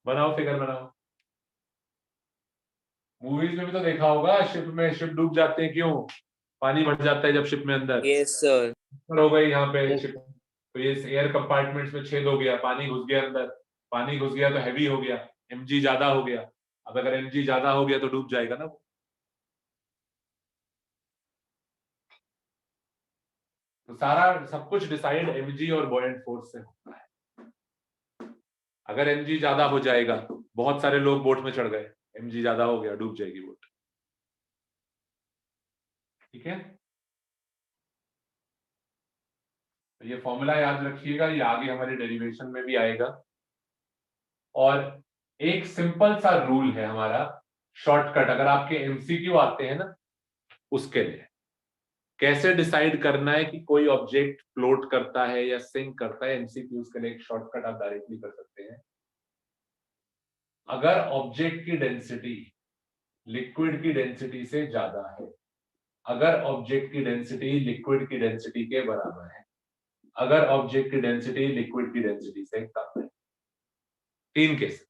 बनाओ फिगर बनाओ। मूवीज में भी तो देखा होगा, शिप डूब जाते हैं, क्यों? पानी भर जाता है जब शिप में अंदर। Yes, sir. हो गई यहाँ पे Yes, शिप, तो ये एयर कंपार्टमेंट्स में छेद हो गया, पानी घुस गया अंदर, पानी घुस गया तो हैवी हो गया, mg ज्यादा हो गया। अब अगर mg ज्यादा हो गया तो डूब जाएगा ना वो। तो सारा सब कुछ डिसाइड mg और बॉयंट फोर्स से होता है। अगर mg ज्यादा हो जाएगा, बहुत सारे लोग बोट में चढ़ गए, mg ज्यादा हो गया, डूब जाएगी बोट। ठीक है, तो ये फॉर्मूला याद रखिएगा, ये आगे हमारे डेरिवेशन में भी आएगा। और एक सिंपल सा रूल है हमारा, शॉर्टकट, अगर आपके एमसीक्यू आते हैं ना, उसके लिए कैसे डिसाइड करना है कि कोई ऑब्जेक्ट फ्लोट करता है या सिंक करता है, एमसीक्यूज के लिए एक शॉर्टकट आप डायरेक्टली कर सकते हैं। अगर ऑब्जेक्ट की डेंसिटी लिक्विड की डेंसिटी से ज्यादा है, अगर ऑब्जेक्ट की डेंसिटी लिक्विड की डेंसिटी के बराबर है, अगर ऑब्जेक्ट की डेंसिटी लिक्विड की डेंसिटी से कम है। तीन केसेस।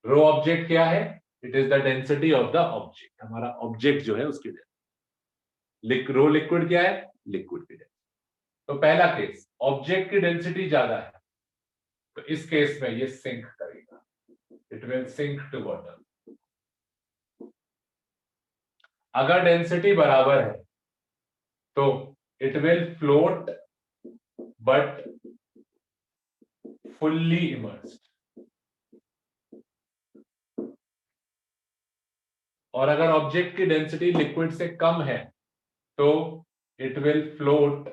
रो ऑब्जेक्ट क्या है? It is the density of the object, हमारा ऑब्जेक्ट जो है उसकी डेंसिटी। रो लिक्विड क्या है? लिक्विड की डेंसिटी। तो पहला केस, ऑब्जेक्ट की डेंसिटी ज्यादा है, तो इस केस में ये सिंक करेगा, it will sink to water. अगर डेंसिटी बराबर है तो it will float but fully immersed. और अगर ऑब्जेक्ट की डेंसिटी लिक्विड से कम है तो it will float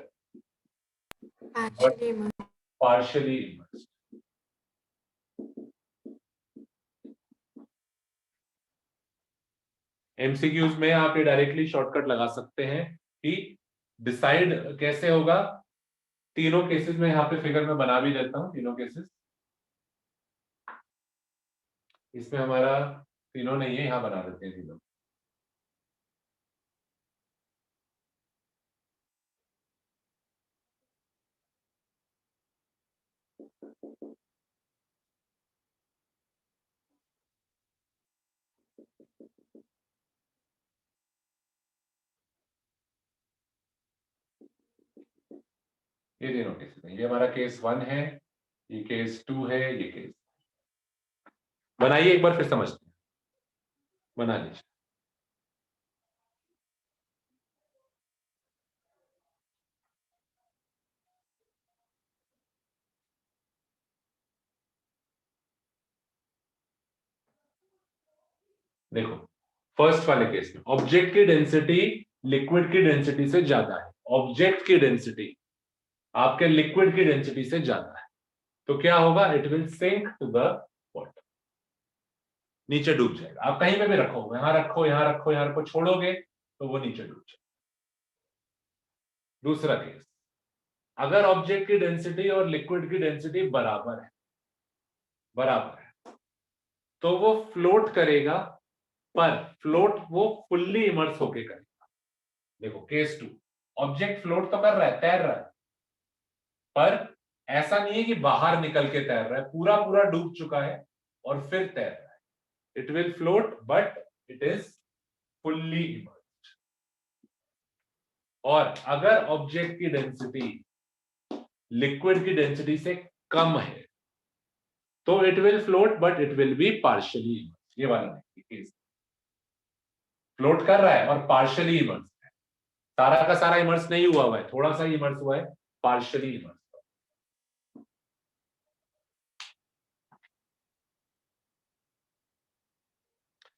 partially immersed. MCQs में आप ये डायरेक्टली शॉर्टकट लगा सकते हैं कि डिसाइड कैसे होगा। तीनों केसेस में यहाँ पे फिगर में बना भी देता हूं, तीनों केसेस। इसमें हमारा तीनों नहीं है, यहां बना देते हैं तीनों। ये तीनों केसेस हैं, ये हमारा केस 1 है, ये केस 2 है, ये केस। बनाइए एक बार फिर समझते हैं, बना लीजिए। देखो फर्स्ट वाले केस में ऑब्जेक्ट की डेंसिटी लिक्विड की डेंसिटी से ज्यादा है, ऑब्जेक्ट की डेंसिटी आपके लिक्विड की डेंसिटी से ज्यादा है, तो क्या होगा? It will sink to the water, नीचे डूब जाएगा। आप कहीं पे भी रखो, यहां रखो, यहां रखो, यहां रखो, छोड़ोगे तो वो नीचे डूब जाएगा। दूसरा केस, अगर ऑब्जेक्ट की डेंसिटी और लिक्विड की डेंसिटी बराबर है तो वो फ्लोट करेगा, पर फ्लोट वो फुल्ली इमर्स होके करेगा। देखो केस 2, ऑब्जेक्ट फ्लोट तो कर रहा है, तैर रहा है, पर ऐसा नहीं है कि बाहर निकल के तैर रहा है, पूरा पूरा डूब चुका है और फिर तैर रहा है। It will float but it is fully immersed. और अगर ऑब्जेक्ट की डेंसिटी लिक्विड की डेंसिटी से कम है तो it will float but it will be partially immersed. ये वाला केस, फ्लोट कर रहा है और पार्शियली इमर्स है, सारा का सारा इमर्स नहीं हुआ है, थोड़ा सा इमर्स हुआ है, पार्शियली इमर्स।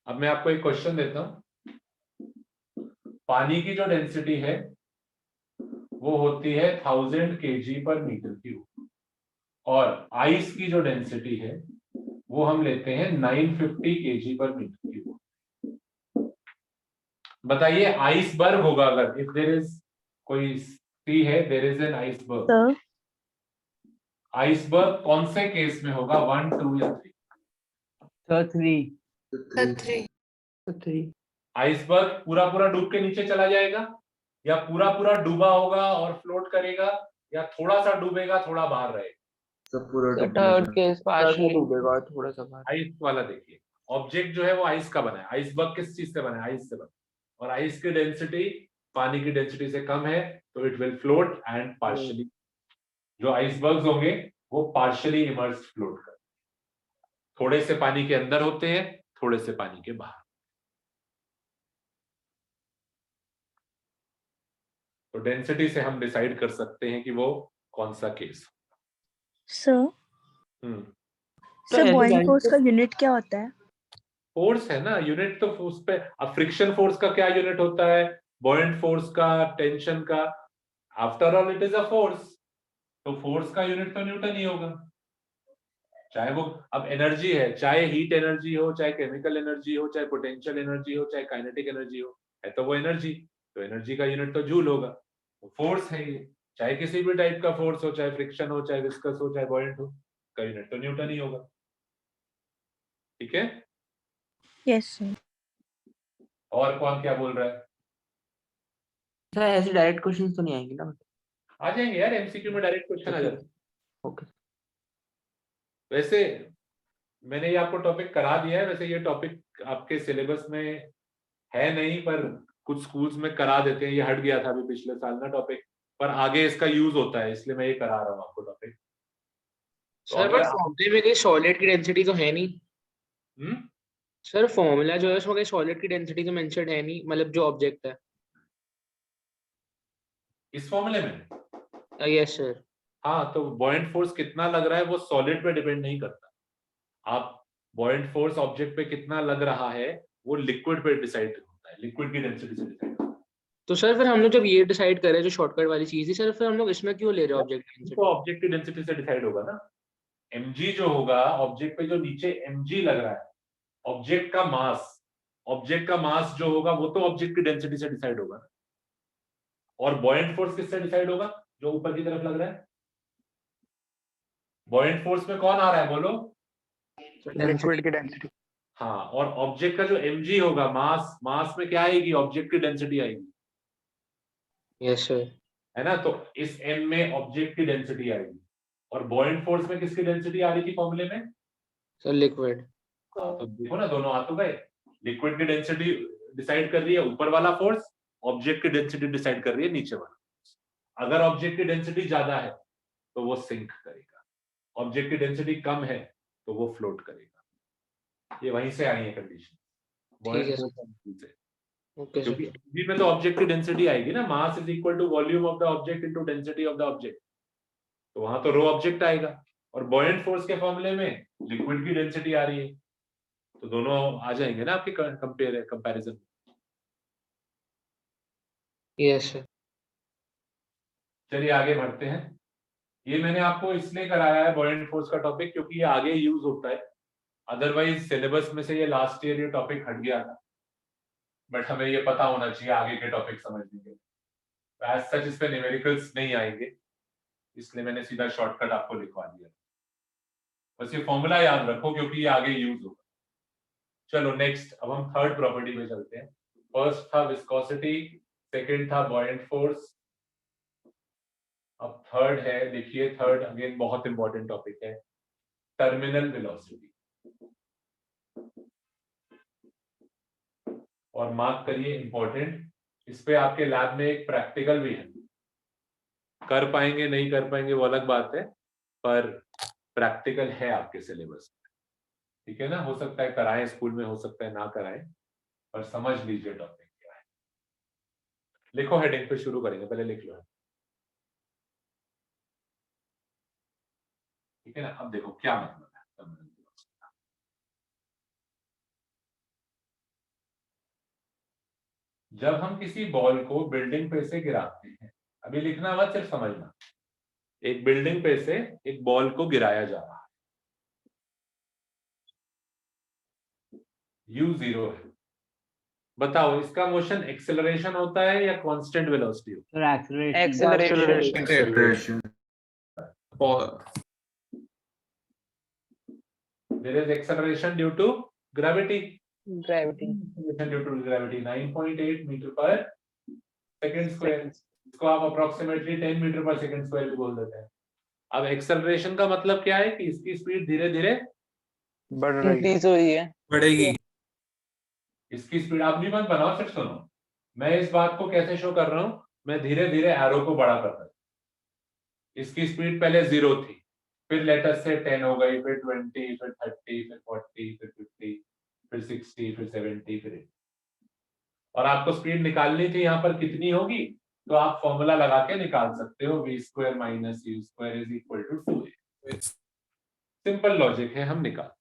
अब मैं आपको एक क्वेश्चन देता हूं। पानी की जो डेंसिटी है वो होती है 1000 kg पर मीटर क्यूब, और आइस की जो डेंसिटी है वो हम लेते हैं 950 kg पर मीटर क्यूब। बताइए आइसबर्ग होगा, अगर इफ देयर इज कोई सी है, there is an iceberg, sir iceberg कौन से केस में होगा? 1, 2 या 3? सर 3 आइसबर्ग पूरा पूरा डूब के नीचे चला जाएगा, या पूरा पूरा डूबा होगा और फ्लोट करेगा, या थोड़ा सा डूबेगा थोड़ा बाहर रहेगा? थर्ड केस पार्शियली डूबेगा थोड़ा सा बाहर। आइस वाला देखिए, ऑब्जेक्ट जो है वो आइस का बना है, आइसबर्ग किस चीज से बना है, आइस से बना है, और आइस की डेंसिटी पानी की डेंसिटी से कम है, तो it will float and partially, जो आइसबर्ग्स होंगे वो पार्शियली इमर्स्ड फ्लोट कर, थोड़े से पानी के अंदर होते हैं, थोड़े से पानी के बाहर। तो डेंसिटी से हम डिसाइड कर सकते हैं कि वो कौन सा case. Sir sir boiling force का यूनिट क्या होता है? फोर्स है ना, यूनिट तो उस पे, अब फ्रिक्शन फोर्स का क्या यूनिट होता है, बॉयंट फोर्स का, टेंशन का, after all it is a force, तो फोर्स का यूनिट तो न्यूटन ही होगा। चाहे वो अब एनर्जी है, चाहे हीट एनर्जी हो, चाहे केमिकल एनर्जी हो, चाहे पोटेंशियल एनर्जी हो, चाहे काइनेटिक एनर्जी हो, है तो वो एनर्जी, तो एनर्जी का यूनिट तो जूल होगा। तो फोर्स है ये, चाहे किसी भी टाइप का फोर्स हो, चाहे फ्रिक्शन हो, चाहे विस्कस हो, चाहे बॉयंट हो, का यूनिट तो न्यूटन ही होगा। ठीक है, यस सर। और कौन क्या बोल रहा है? सर ऐसे डायरेक्ट क्वेश्चंस तो नहीं आएंगे ना? आ जाएंगे यार, एमसीक्यू में डायरेक्ट क्वेश्चन आ जाते हैं। ओके। वैसे मैंने ये आपको टॉपिक करा दिया है, वैसे ये टॉपिक आपके सिलेबस में है नहीं, पर कुछ स्कूल्स में करा देते हैं, ये हट गया था अभी पिछले साल ना टॉपिक, पर आगे इसका यूज होता है, इसलिए मैं ये करा रहा हूँ आपको टॉपिक। सर पर फॉर्मूले में सॉलिड की डेंसिटी तो है नहीं। सर फॉर्मूला जो है उसमें सॉलिड की डेंसिटी तो मेंशन है नहीं, मतलब जो ऑब्जेक्ट है इस फॉर्मूले में। Yes sir. हाँ, तो बॉयंट फोर्स कितना लग रहा है वो सॉलिड पे डिपेंड नहीं करता। आप बॉयंट फोर्स ऑब्जेक्ट पे कितना लग रहा है वो लिक्विड पे डिसाइड होता है, लिक्विड की डेंसिटी से डिसाइड होता है। तो सर फिर हम लोग जब ये डिसाइड करें जो शॉर्टकट वाली चीज थी सर, फिर हम लोग इसमें क्यों ले रहे हैं ऑब्जेक्ट डेंसिटी? तो ऑब्जेक्ट की डेंसिटी से डिसाइड होगा ना, mg जो होगा ऑब्जेक्ट पे, जो नीचे mg लग रहा है, ऑब्जेक्ट का मास, ऑब्जेक्ट का मास जो होगा वो तो ऑब्जेक्ट की डेंसिटी से डिसाइड होगा ना। और बॉयंट फोर्स किससे डिसाइड होगा, जो ऊपर की तरफ लग रहा है? बॉयंट फोर्स में कौन आ रहा है बोलो? लिक्विड की डेंसिटी। हाँ, और ऑब्जेक्ट का जो mg होगा, मास, मास में क्या आएगी, ऑब्जेक्ट की डेंसिटी आएगी। Yes sir. है ना, तो इस m में ऑब्जेक्ट की डेंसिटी आएगी, और बॉयंट फोर्स में किसकी डेंसिटी आ रही थी फॉर्मूले में? Sir liquid. हाँ, तो देखो ना, दोनों आ तो गए। लिक्विड की डेंसिटी डिसाइड कर रही है ऊपर वाला फोर्स, ऑब्जेक्ट की डेंसिटी डिसाइड कर रही है नीचे वाला। अगर ऑब्जेक्ट की डेंसिटी ज्यादा है तो वो सिंक करेगा, ऑब्जेक्ट की डेंसिटी कम है तो वो फ्लोट करेगा। ये वहीं से आई है कंडीशन, बॉयंट फोर्स से। Okay sir. क्योंकि mg में तो ऑब्जेक्ट की डेंसिटी आएगी ना, mass is equal to volume of the object into density of the object, तो वहां तो रो ऑब्जेक्ट आएगा। और बॉयंट फोर्स के फॉर्मूले में लिक्विड की डेंसिटी आ रही है, तो दोनों आ जाएंगे ना आपके कंपैरिजन। Yes sir. चलिए आगे बढ़ते हैं। ये मैंने आपको इसलिए कराया है बॉयंट फोर्स का टॉपिक क्योंकि ये आगे यूज होता है, अदरवाइज सिलेबस में से ये लास्ट ईयर ये टॉपिक हट गया था, बट हमें ये पता होना चाहिए आगे के टॉपिक समझने के लिए। एज सच इस पे न्यूमेरिकल्स नहीं आएंगे, इसलिए मैंने सीधा शॉर्टकट आपको लिखवा दिया। बस ये फॉर्मूला याद रखो क्योंकि ये आगे यूज होगा। चलो नेक्स्ट, अब हम थर्ड प्रॉपर्टी में चलते हैं। फर्स्ट था विस्कोसिटी, सेकंड था बॉयंट फोर्स, अब थर्ड है। देखिए थर्ड अगेन बहुत इंपॉर्टेंट टॉपिक है, टर्मिनल वेलोसिटी। और मार्क करिए इंपॉर्टेंट, इस पे आपके लैब में एक प्रैक्टिकल भी है, कर पाएंगे नहीं कर पाएंगे वो अलग बात है, पर प्रैक्टिकल है आपके सिलेबस में। ठीक है ना, हो सकता है कराएं स्कूल में, हो सकता है ना कराएं, पर समझ लीजिए टॉपिक क्या है। लिखो हेडिंग, पे शुरू करेंगे, पहले लिख लो। ठीक है ना, अब देखो क्या मतलब है टर्मिनल वेलोसिटी का। जब हम किसी बॉल को बिल्डिंग पे से गिराते हैं, अभी लिखना मत, सिर्फ समझना, एक बिल्डिंग पे से एक बॉल को गिराया जा रहा है, u0 है, बताओ इसका मोशन एक्सेलरेशन होता है या कांस्टेंट वेलोसिटी होता है? Acceleration. There is acceleration due to gravity. Gravity. Due to gravity 9.8 metre per second square, इसको आप approximately 10 metre per second square भी बोल देते हैं। अब एक्सेलरेशन का मतलब क्या है कि इसकी स्पीड धीरे धीरे बढ़ रही है। इंक्रीज हुई है। बढ़ेगी। इसकी स्पीड आप भी मत बनाओ, सिर्फ सुनो। मैं इस बात को कैसे शो कर रहा हूं, मैं धीरे धीरे एरो को बड़ा कर रहा हूं। इसकी स्पीड पहले 0 थी, फिर लेटर से 10 हो गई, फिर 20, फिर 30, फिर 40, फिर 50, फिर 60, फिर 70, फिर 80। और आपको स्पीड निकालनी थी यहाँ पर कितनी होगी, तो आप फॉर्मूला लगा के निकाल सकते हो, v square minus u square is equal to 2a। Simple logic है, हम निकाल।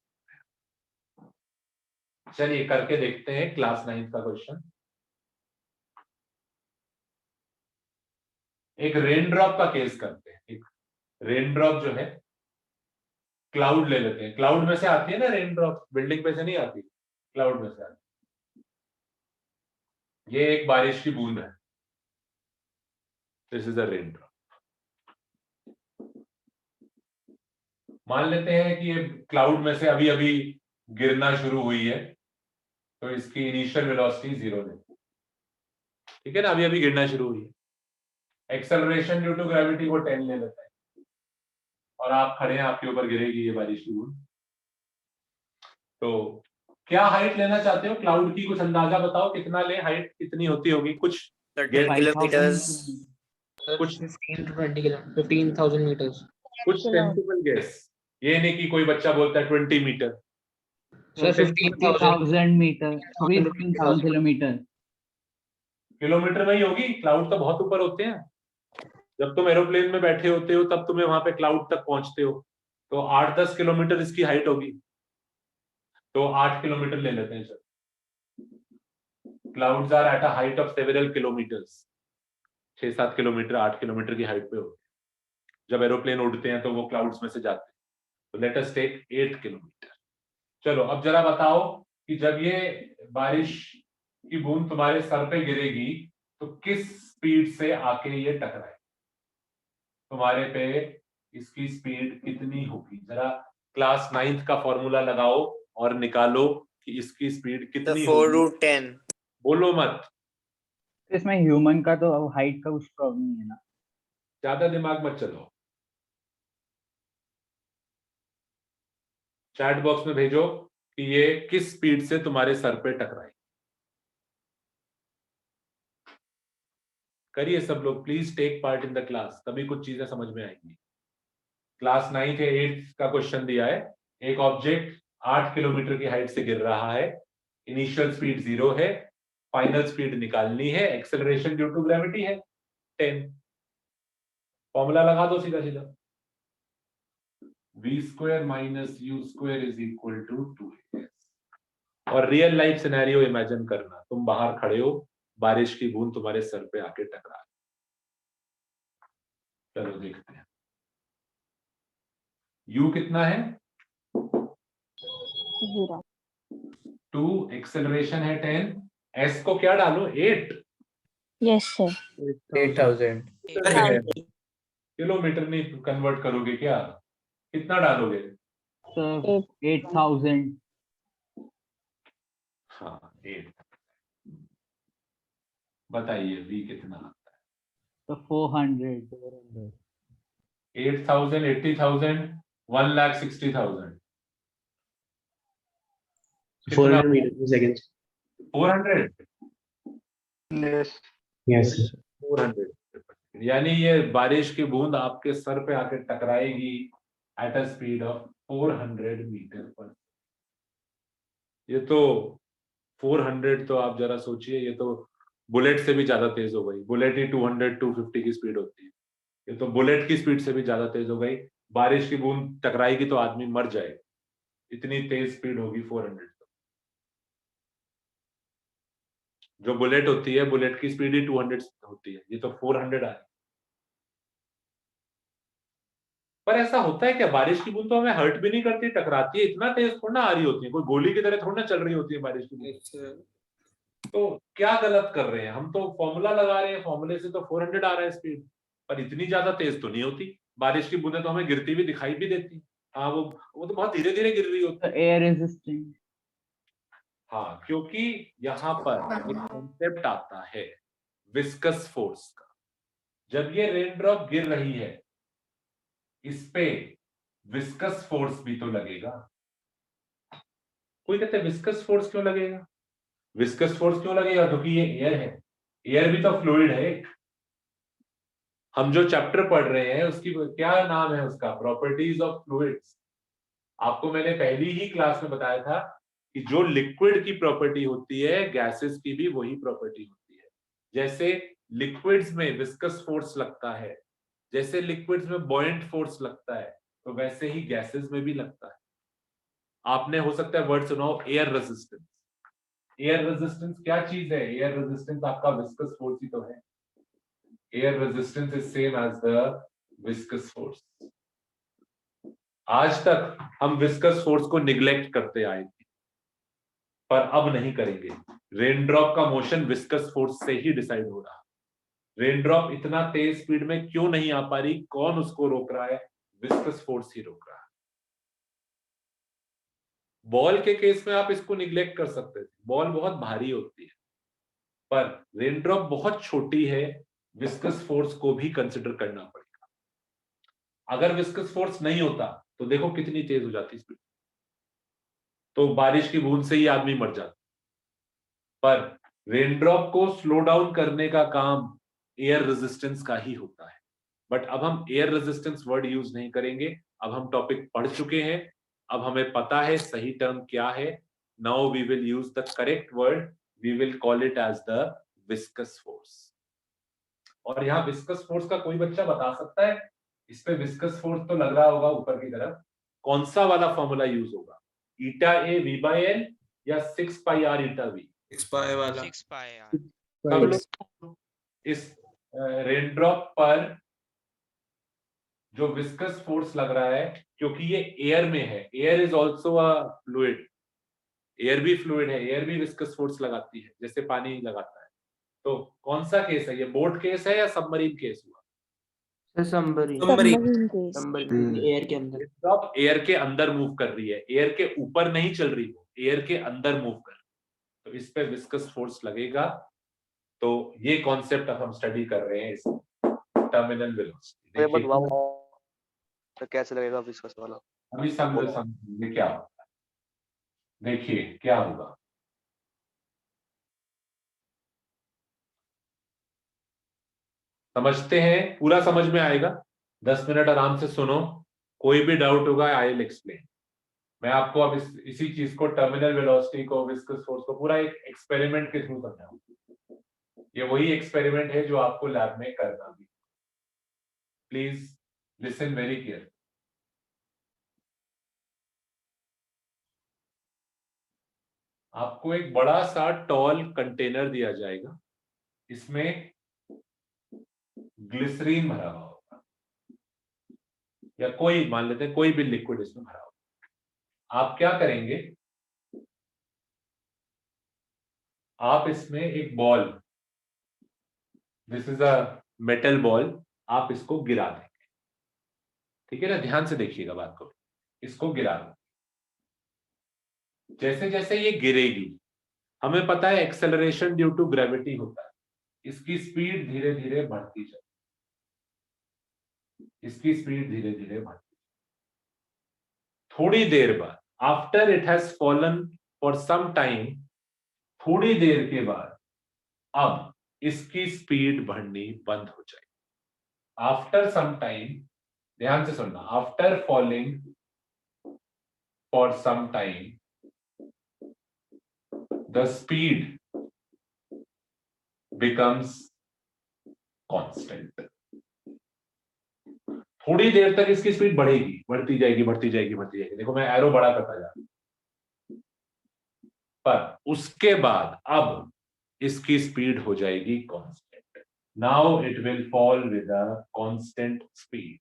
चलिए करके देखते हैं क्लास 9 का क्वेश्चन। एक रेन ड्रॉप का केस करते हैं। एक रेन ड्रॉप जो है, क्लाउड ले लेते हैं। क्लाउड में से आती है ना रेन ड्रॉप, बिल्डिंग पे से नहीं आती, क्लाउड में से आती है। ये एक बारिश की बूंद है, this is a rain drop. मान लेते हैं कि ये क्लाउड में से अभी अभी गिरना शुरू हुई है, तो इसकी इनिशियल वेलोसिटी 0 है, ठीक है ना, अभी अभी गिरना शुरू हुई है। एक्सेलरेशन ड्यू टू ग्रेविटी को 10 ले लेते हैं, और आप खड़े हैं, आपके ऊपर गिरेगी ये बारिश की बूंद। तो क्या हाइट लेना चाहते हो क्लाउड की, कुछ अंदाजा बताओ कितना ले, हाइट कितनी होती होगी, कुछ 30 kilometers. कुछ 15 to 20 kilometers, 15,000 meters. कुछ सेंसिबल गेस। ये नहीं कि कोई बच्चा बोलता है 20 metre. Sir, 15,000 metre, 15,000 kilometre. Kilometre में ही होगी, क्लाउड तो बहुत ऊपर होते हैं। जब तुम एरोप्लेन में बैठे होते हो तब तुम्हें वहां पे क्लाउड तक पहुंचते हो, तो 8-10 किलोमीटर इसकी हाइट होगी। तो 8 किलोमीटर ले लेते हैं sir. Clouds are at a height of several kilometres. 6-7 kilometre, 8 kilometre की हाइट पे होते हैं। जब एरोप्लेन उड़ते हैं तो वो क्लाउड्स में से जाते हैं। तो लेट अस टेक 8 किलोमीटर। चलो अब जरा बताओ कि जब ये बारिश की बूंद तुम्हारे सर पे गिरेगी तो किस स्पीड से आके ये टकराए, तुम्हारे पे इसकी स्पीड कितनी होगी। जरा क्लास 9th का फॉर्मूला लगाओ और निकालो कि इसकी स्पीड कितनी 4√10. बोलो मत, इसमें ह्यूमन का तो हाइट का कुछ प्रॉब्लम नहीं है ना। ज्यादा दिमाग मत चलो। चैट बॉक्स में भेजो कि ये किस स्पीड से तुम्हारे सर पे टकराए। करिए सब लोग, please take part in the class, तभी कुछ चीजें समझ में आएंगी। क्लास 9th या 8th का क्वेश्चन दिया है। एक ऑब्जेक्ट 8 किलोमीटर की हाइट से गिर रहा है, इनिशियल स्पीड 0 है, फाइनल स्पीड निकालनी है, एक्सेलरेशन ड्यू टू ग्रेविटी है 10। फॉर्मूला लगा दो सीधा सीधा, v square minus u square is equal to 2a। और रियल लाइफ सिनेरियो इमेजिन करना, तुम बाहर खड़े हो, बारिश की बूंद तुम्हारे सर पे आके टकरा। चलो देखते हैं u कितना है 0। 2, एक्सेलरेशन है 10, s को क्या डालो 8। Yes sir. 8,000 किलोमीटर नहीं कन्वर्ट करोगे क्या, कितना डालोगे। सर 8,000। हाँ 8। बताइए v कितना आता है। तो 400। 8,000, 80,000, 1,60,000। 400 meters per second. 400। Yes Yes. 400, यानी ये बारिश की बूंद आपके सर पे आके टकराएगी at a speed of 400 metre पर। ये तो 400 तो आप जरा सोचिए, ये तो बुलेट से भी ज्यादा तेज हो गई। बुलेट ही 200-250 की स्पीड होती है, ये तो बुलेट की स्पीड से भी ज्यादा तेज हो गई। बारिश की बूंद टकराएगी तो आदमी मर जाएगा, इतनी तेज स्पीड होगी 400। जो बुलेट होती है, बुलेट की स्पीड ही 200 होती है, ये तो 400 आ रही। पर ऐसा होता है क्या, बारिश की बूंद तो हमें हर्ट भी नहीं करती, टकराती है, इतना तेज थोड़ा आ रही होती है, कोई गोली की तरह थोड़ा चल रही होती है बारिश की बूंद। तो क्या गलत कर रहे हैं हम, तो फॉर्मूला लगा रहे हैं, फॉर्मूले से तो 400 आ रहा है स्पीड, पर इतनी ज्यादा तेज तो नहीं होती। बारिश की बूंदें तो हमें गिरती भी दिखाई भी देती। हाँ वो तो बहुत धीरे धीरे गिर रही होती है। Air resistant. हाँ, क्योंकि यहाँ पर एक कॉन्सेप्ट आता है विस्कस फोर्स का। जब ये रेन ड्रॉप गिर रही है, इस पे विस्कस फोर्स भी तो लगेगा। कोई कहते हैं विस्कस फोर्स क्यों लगेगा? विस्कस फोर्स क्यों लगेगा? क्योंकि ये एयर है, एयर भी तो फ्लूइड है। हम जो चैप्टर पढ़ रहे हैं उसकी क्या नाम है उसका? Properties of fluids. आपको मैंने पहली ही क्लास में बताया था कि जो लिक्विड की प्रॉपर्टी होती है गैसेस की भी वही प्रॉपर्टी होती है। जैसे लिक्विड्स में विस्कस फोर्स लगता है, जैसे लिक्विड्स में बॉयंट फोर्स लगता है, तो वैसे ही गैसेस में भी लगता है। आपने हो सकता है वर्ड सुना हो एयर रेजिस्टेंस। एयर रेजिस्टेंस क्या चीज है? एयर रेजिस्टेंस आपका विस्कस फोर्स ही तो है। Air resistance is same as the viscous force. आज तक हम विस्कस फोर्स को निग्लेक्ट करते आए थे, पर अब नहीं करेंगे। रेनड्रॉप का मोशन विस्कस फोर्स से ही डिसाइड हो रहा। रेनड्रॉप इतना तेज स्पीड में क्यों नहीं आ पा रही? कौन उसको रोक रहा है? विस्कस फोर्स ही रोक रहा है। बॉल के केस में आप इसको निग्लेक्ट कर सकते थे, बॉल बहुत भारी होती है, पर रेनड्रॉप बहुत छोटी है, विस्कस फोर्स को भी कंसिडर करना पड़ेगा। अगर विस्कस फोर्स नहीं होता तो देखो कितनी तेज हो जाती स्पीड, तो बारिश की बूंद से ही आदमी मर जाता। पर रेनड्रॉप को स्लो डाउन करने का काम एयर रेजिस्टेंस का ही होता है। बट अब हम एयर रेजिस्टेंस वर्ड यूज नहीं करेंगे, अब हम टॉपिक पढ़ चुके हैं, अब हमें पता है सही टर्म क्या है। Now we will use the correct word, we will call it as the viscous force. और यहाँ विस्कस फोर्स का कोई बच्चा बता सकता है? इस पे विस्कस फोर्स तो लग रहा होगा ऊपर की तरफ, कौन सा वाला फॉर्मूला यूज होगा? ईटा ए वी बाई एल या 6 पाई आर ईटा वी? 6 पाई वाला। 6 पाई आर। सब लोग इस रेनड्रॉप पर जो विस्कस फोर्स लग रहा है, क्योंकि ये एयर में है, air is also a fluid, air भी फ्लूइड है, एयर भी विस्कस फोर्स लगाती है जैसे पानी लगाता है। तो कौन सा केस है ये? बोट केस है या सबमरीन केस हुआ? सबमरीन एयर के अंदर। रेनड्रॉप एयर के अंदर मूव कर रही है, एयर के ऊपर नहीं चल रही, वो एयर के अंदर मूव कर रही है, तो इस पे विस्कस फोर्स लगेगा। तो ये कॉन्सेप्ट अब हम स्टडी कर रहे हैं, इस टर्मिनल वेलोसिटी। तो कैसे लगेगा विस्कस वाला? अभी समझेंगे क्या होगा। देखिए क्या होगा। समझते हैं, पूरा समझ में आएगा। 10 मिनट आराम से सुनो, कोई भी डाउट होगा आई विल एक्सप्लेन। मैं आपको अब इसी चीज को, टर्मिनल वेलोसिटी को, विस्कस फोर्स को, पूरा एक एक्सपेरिमेंट के थ्रू समझाऊंगा। ये वही एक्सपेरिमेंट है जो आपको लैब में करना भी। Please listen very carefully. आपको एक बड़ा सा टॉल कंटेनर दिया जाएगा, इसमें ग्लिसरीन भरा हुआ होगा, या कोई मान लेते हैं कोई भी लिक्विड इसमें भरा होगा। आप क्या करेंगे? आप इसमें एक ball, this is a metal ball, आप इसको गिरा देंगे। ठीक है ना? ध्यान से देखिएगा बात को। इसको गिरा दो। जैसे जैसे ये गिरेगी, हमें पता है एक्सेलरेशन ड्यू टू ग्रेविटी होता है, इसकी स्पीड धीरे धीरे बढ़ती जाए, इसकी स्पीड धीरे धीरे बढ़ती। थोड़ी देर बाद, after it has fallen for some time, थोड़ी देर के बाद अब इसकी स्पीड बढ़नी बंद हो जाएगी। आफ्टर सम टाइम, ध्यान से सुनना, after falling for some time the speed becomes constant. थोड़ी देर तक इसकी स्पीड बढ़ेगी, बढ़ती जाएगी, बढ़ती जाएगी, बढ़ती जाएगी। देखो मैं एरो बड़ा करता जा रहा हूं, पर उसके बाद अब इसकी स्पीड हो जाएगी constant. Now it will fall with a constant speed,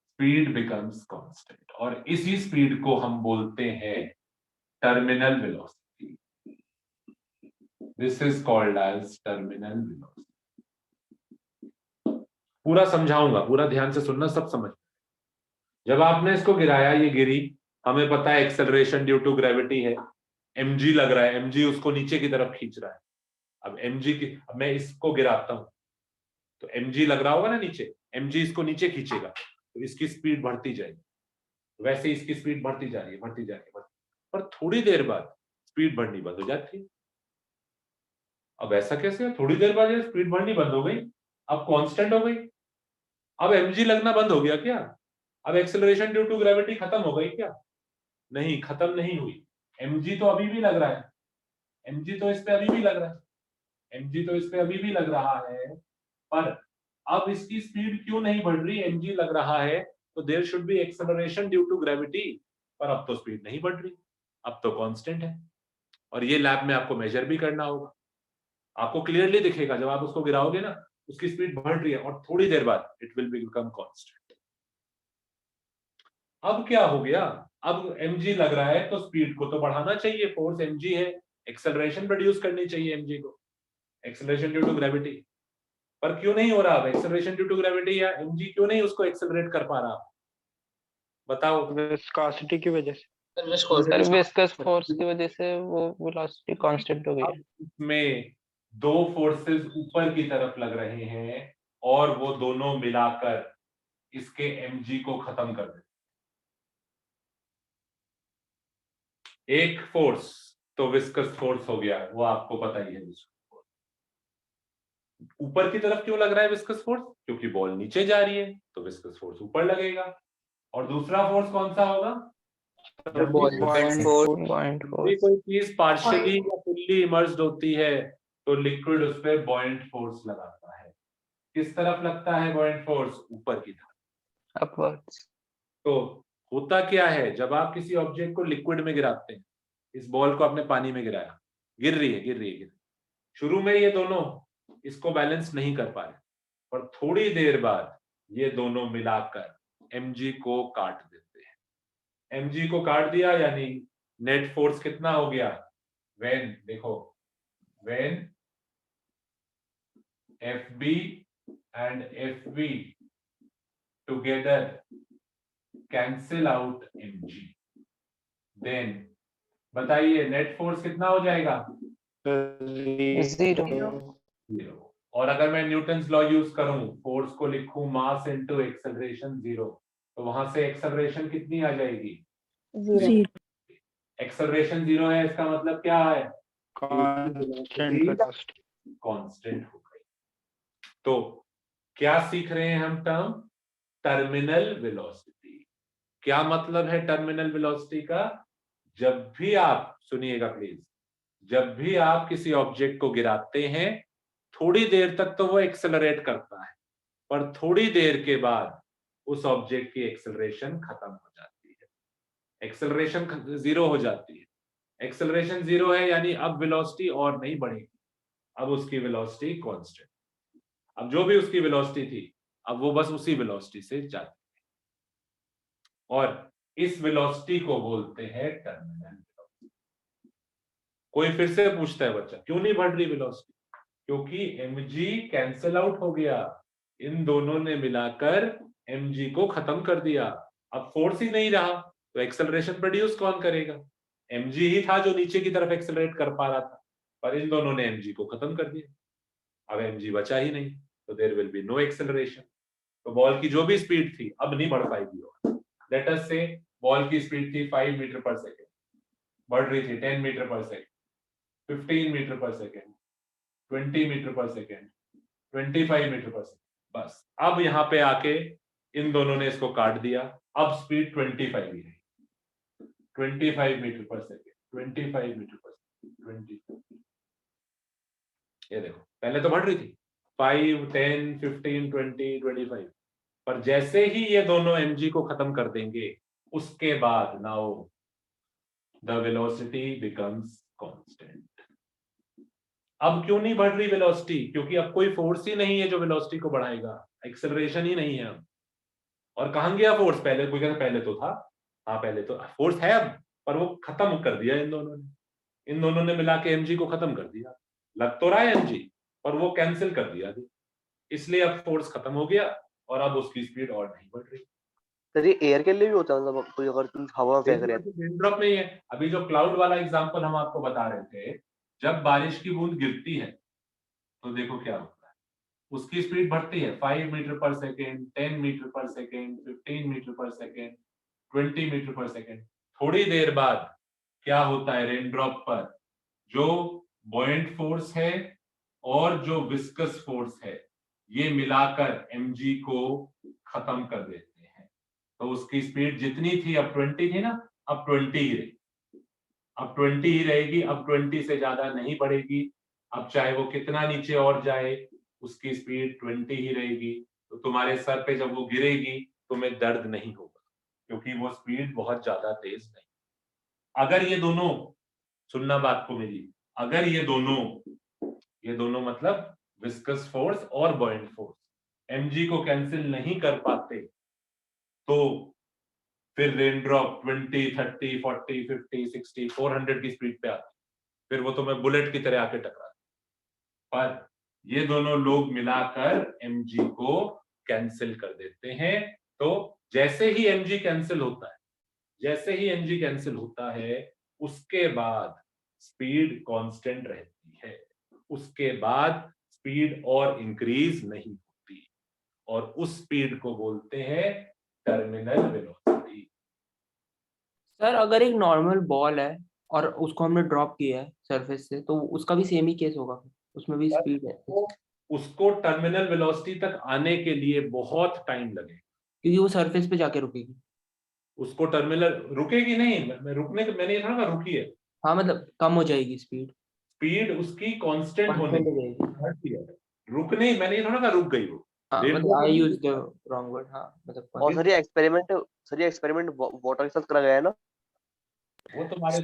speed becomes constant, और इसी स्पीड को हम बोलते हैं terminal velocity. This is called as terminal velocity. पूरा समझाऊंगा, पूरा ध्यान से सुनना, सब समझ। जब आपने इसको गिराया, ये गिरी, हमें पता है एक्सेलरेशन ड्यू टू ग्रेविटी है, mg लग रहा है, mg उसको नीचे की तरफ खींच रहा है। अब mg की, अब मैं इसको गिराता हूं तो mg लग रहा होगा ना नीचे, mg इसको नीचे खींचेगा तो इसकी स्पीड बढ़ती जाएगी, वैसे इसकी स्पीड बढ़ती जा रही है, बढ़ती जा रही है, पर थोड़ी देर बाद स्पीड बढ़नी बंद हो जाती है। अब ऐसा कैसे? थोड़ी देर बाद ये स्पीड बढ़नी बंद हो गई, अब कांस्टेंट हो गई, अब mg लगना बंद हो गया क्या? अब एक्सेलरेशन ड्यू टू ग्रेविटी खत्म हो गई क्या? नहीं, खत्म नहीं हुई। mg तो अभी भी लग रहा है, mg तो इस पे अभी भी लग रहा है, mg तो इस पे अभी भी लग रहा है, पर अब इसकी स्पीड क्यों नहीं बढ़ रही? mg लग रहा है तो there should be acceleration due to gravity, पर अब तो स्पीड नहीं बढ़ रही, अब तो कांस्टेंट है। और ये लैब में आपको मेजर भी करना होगा, आपको क्लियरली दिखेगा जब आप उसको गिराओगे ना, उसकी स्पीड बढ़ रही है और थोड़ी देर बाद इट विल बिकम कांस्टेंट। अब क्या हो गया? अब mg लग रहा है तो स्पीड को तो बढ़ाना चाहिए, फोर्स mg है, एक्सेलरेशन प्रोड्यूस करनी चाहिए mg को, एक्सेलरेशन ड्यू टू ग्रेविटी, पर क्यों नहीं हो रहा? अब एक्सेलरेशन ड्यू टू ग्रेविटी या mg क्यों नहीं उसको एक्सेलरेट कर पा रहा? बताओ। विस्कोसिटी की वजह से। सर विस्कस फोर्स की वजह से वो वेलोसिटी कांस्टेंट हो गई है। इसमें दो फोर्सेस ऊपर की तरफ लग रहे हैं और वो दोनों मिलाकर इसके mg को खत्म कर देते। एक फोर्स तो विस्कस फोर्स हो गया, वो आपको पता ही है। ऊपर की तरफ क्यों लग रहा है विस्कस फोर्स? क्योंकि बॉल नीचे जा रही है तो विस्कस फोर्स ऊपर लगेगा। और दूसरा फोर्स कौन सा होगा? कोई चीज पार्शियली या फुल्ली इमर्स्ड होती है तो लिक्विड उस पर बॉयंट फोर्स लगाता है। किस तरफ लगता है बॉयंट फोर्स? ऊपर की तरफ, अपवर्ड्स। तो होता क्या है जब आप किसी ऑब्जेक्ट को लिक्विड में गिराते हैं, इस बॉल को आपने पानी में गिराया, गिर रही है, शुरू में ये दोनों इसको बैलेंस नहीं कर पा रहे, पर थोड़ी देर बाद ये दोनों मिलाकर mg को काट देते हैं। mg को काट दिया यानी नेट फोर्स कितना हो गया? व्हेन, देखो, when fb and fv together cancel out mg, then बताइए नेट फोर्स कितना हो जाएगा? जीरो। और अगर मैं न्यूटन्स लॉ यूज करूं, फोर्स को लिखूं मास इनटू एक्सेलरेशन जीरो, तो वहां से एक्सेलरेशन कितनी आ जाएगी? जीरो। एक्सेलरेशन जीरो है, इसका मतलब क्या है? कांस्टेंट हो गई। तो क्या सीख रहे हैं हम टर्म? Terminal velocity. क्या मतलब है टर्मिनल वेलोसिटी का? जब भी आप, सुनिएगा प्लीज, जब भी आप किसी ऑब्जेक्ट को गिराते हैं, थोड़ी देर तक तो वो एक्सेलरेट करता है, पर थोड़ी देर के बाद उस ऑब्जेक्ट की एक्सेलरेशन खत्म हो जाती है, एक्सेलरेशन जीरो हो जाती है। एक्सेलरेशन जीरो है यानी अब वेलोसिटी और नहीं बढ़ेगी, अब उसकी वेलोसिटी कांस्टेंट। अब जो भी उसकी वेलोसिटी थी, अब वो बस उसी वेलोसिटी से जाती है, और इस वेलोसिटी को बोलते हैं टर्मिनल वेलोसिटी। कोई फिर से पूछता है बच्चा, क्यों नहीं बढ़ रही वेलोसिटी? क्योंकि mg कैंसिल आउट हो गया, इन दोनों ने मिलाकर mg को खत्म कर दिया। अब फोर्स ही नहीं रहा तो एक्सेलरेशन प्रोड्यूस कौन करेगा? mg ही था जो नीचे की तरफ एक्सेलरेट कर पा रहा था, पर इन दोनों ने mg को खत्म कर दिया, अब mg बचा ही नहीं, तो there will be no acceleration. तो बॉल की जो भी स्पीड थी अब नहीं बढ़ पाएगी। और लेट अस से बॉल की स्पीड थी 5 मीटर पर सेकेंड, बढ़ रही थी 10 metre per second, 15 metre per second, 20 metre per second, 25 metre per second. बस अब यहाँ पे आके इन दोनों ने इसको काट दिया, अब स्पीड 25 ही है, 25 metre per second, 25 metre per second, 25। ये देखो पहले तो बढ़ रही थी 5, 10, 15, 20, 25, पर जैसे ही ये दोनों mg को खत्म कर देंगे, उसके बाद now the velocity becomes constant. अब क्यों नहीं बढ़ रही वेलोसिटी? क्योंकि अब कोई फोर्स ही नहीं है जो वेलोसिटी को बढ़ाएगा, एक्सेलरेशन ही नहीं है अब। और कहां गया फोर्स? पहले कोई कहता पहले तो था, हाँ पहले तो फोर्स है अब, पर वो खत्म कर दिया इन दोनों ने मिला के mg को खत्म कर दिया। लग तो रहा है mg, पर वो कैंसिल कर दिया, इसलिए अब फोर्स खत्म हो गया और अब उसकी स्पीड और नहीं बढ़ रही। सर ये एयर के लिए भी होता है, मतलब कोई अगर तुम हवा में फेंक रहे हैं? रेन ड्रॉप नहीं है। अभी जो क्लाउड वाला एग्जांपल हम आपको बता रहे थे, जब बारिश की बूंद गिरती है तो देखो क्या होता है, उसकी स्पीड बढ़ती है 5 metre per second, 10 metre per second, 15 metre per second, 20 metre per second. थोड़ी देर बाद क्या होता है रेन ड्रॉप पर, जो बॉयंट फोर्स है और जो विस्कस फोर्स है ये मिलाकर mg को खत्म कर देते हैं। तो उसकी स्पीड जितनी थी, अब 20 थी ना, अब 20 ही रहेगी, अब 20 ही रहेगी, अब 20 से ज्यादा नहीं बढ़ेगी। अब चाहे वो कितना नीचे और जाए उसकी स्पीड 20 ही रहेगी। तो तुम्हारे सर पे जब वो गिरेगी तुम्हें दर्द नहीं होगा, क्योंकि वो स्पीड बहुत ज्यादा तेज नहीं। अगर ये दोनों, सुनना बात को मेरी, अगर ये दोनों मतलब विस्कस फोर्स और बॉयंट फोर्स mg को कैंसिल नहीं कर पाते तो फिर रेन ड्रॉप 20, 30, 40, 50, 60, 400 की स्पीड पे आती, फिर वो तुम्हें बुलेट की तरह आके टकराती। पर ये दोनों लोग मिलाकर mg को कैंसिल कर देते हैं। तो जैसे ही mg कैंसिल होता है, जैसे ही mg कैंसिल होता है उसके बाद स्पीड कांस्टेंट रहती है, उसके बाद स्पीड और इंक्रीज नहीं होती, और उस स्पीड को बोलते हैं टर्मिनल वेलोसिटी। सर अगर एक नॉर्मल बॉल है और उसको हमने ड्रॉप किया है सरफेस से, तो उसका भी सेम ही केस होगा, उसमें भी स्पीड है? उसको टर्मिनल वेलोसिटी तक आने के लिए बहुत टाइम लगेगा, क्योंकि वो सरफेस पे जाके रुकेगी। उसको टर्मिनल रुकेगी नहीं, मैंने ये कहा रुकी है। हाँ मतलब कम हो जाएगी स्पीड, स्पीड उसकी कांस्टेंट होने की, रुक नहीं, मैंने ये थोड़ा कहा रुक गई वो। हाँ मतलब आई यूज द रॉन्ग वर्ड। हाँ मतलब और सर ये एक्सपेरिमेंट वाटर के साथ करा गया है ना? वो तुम्हारे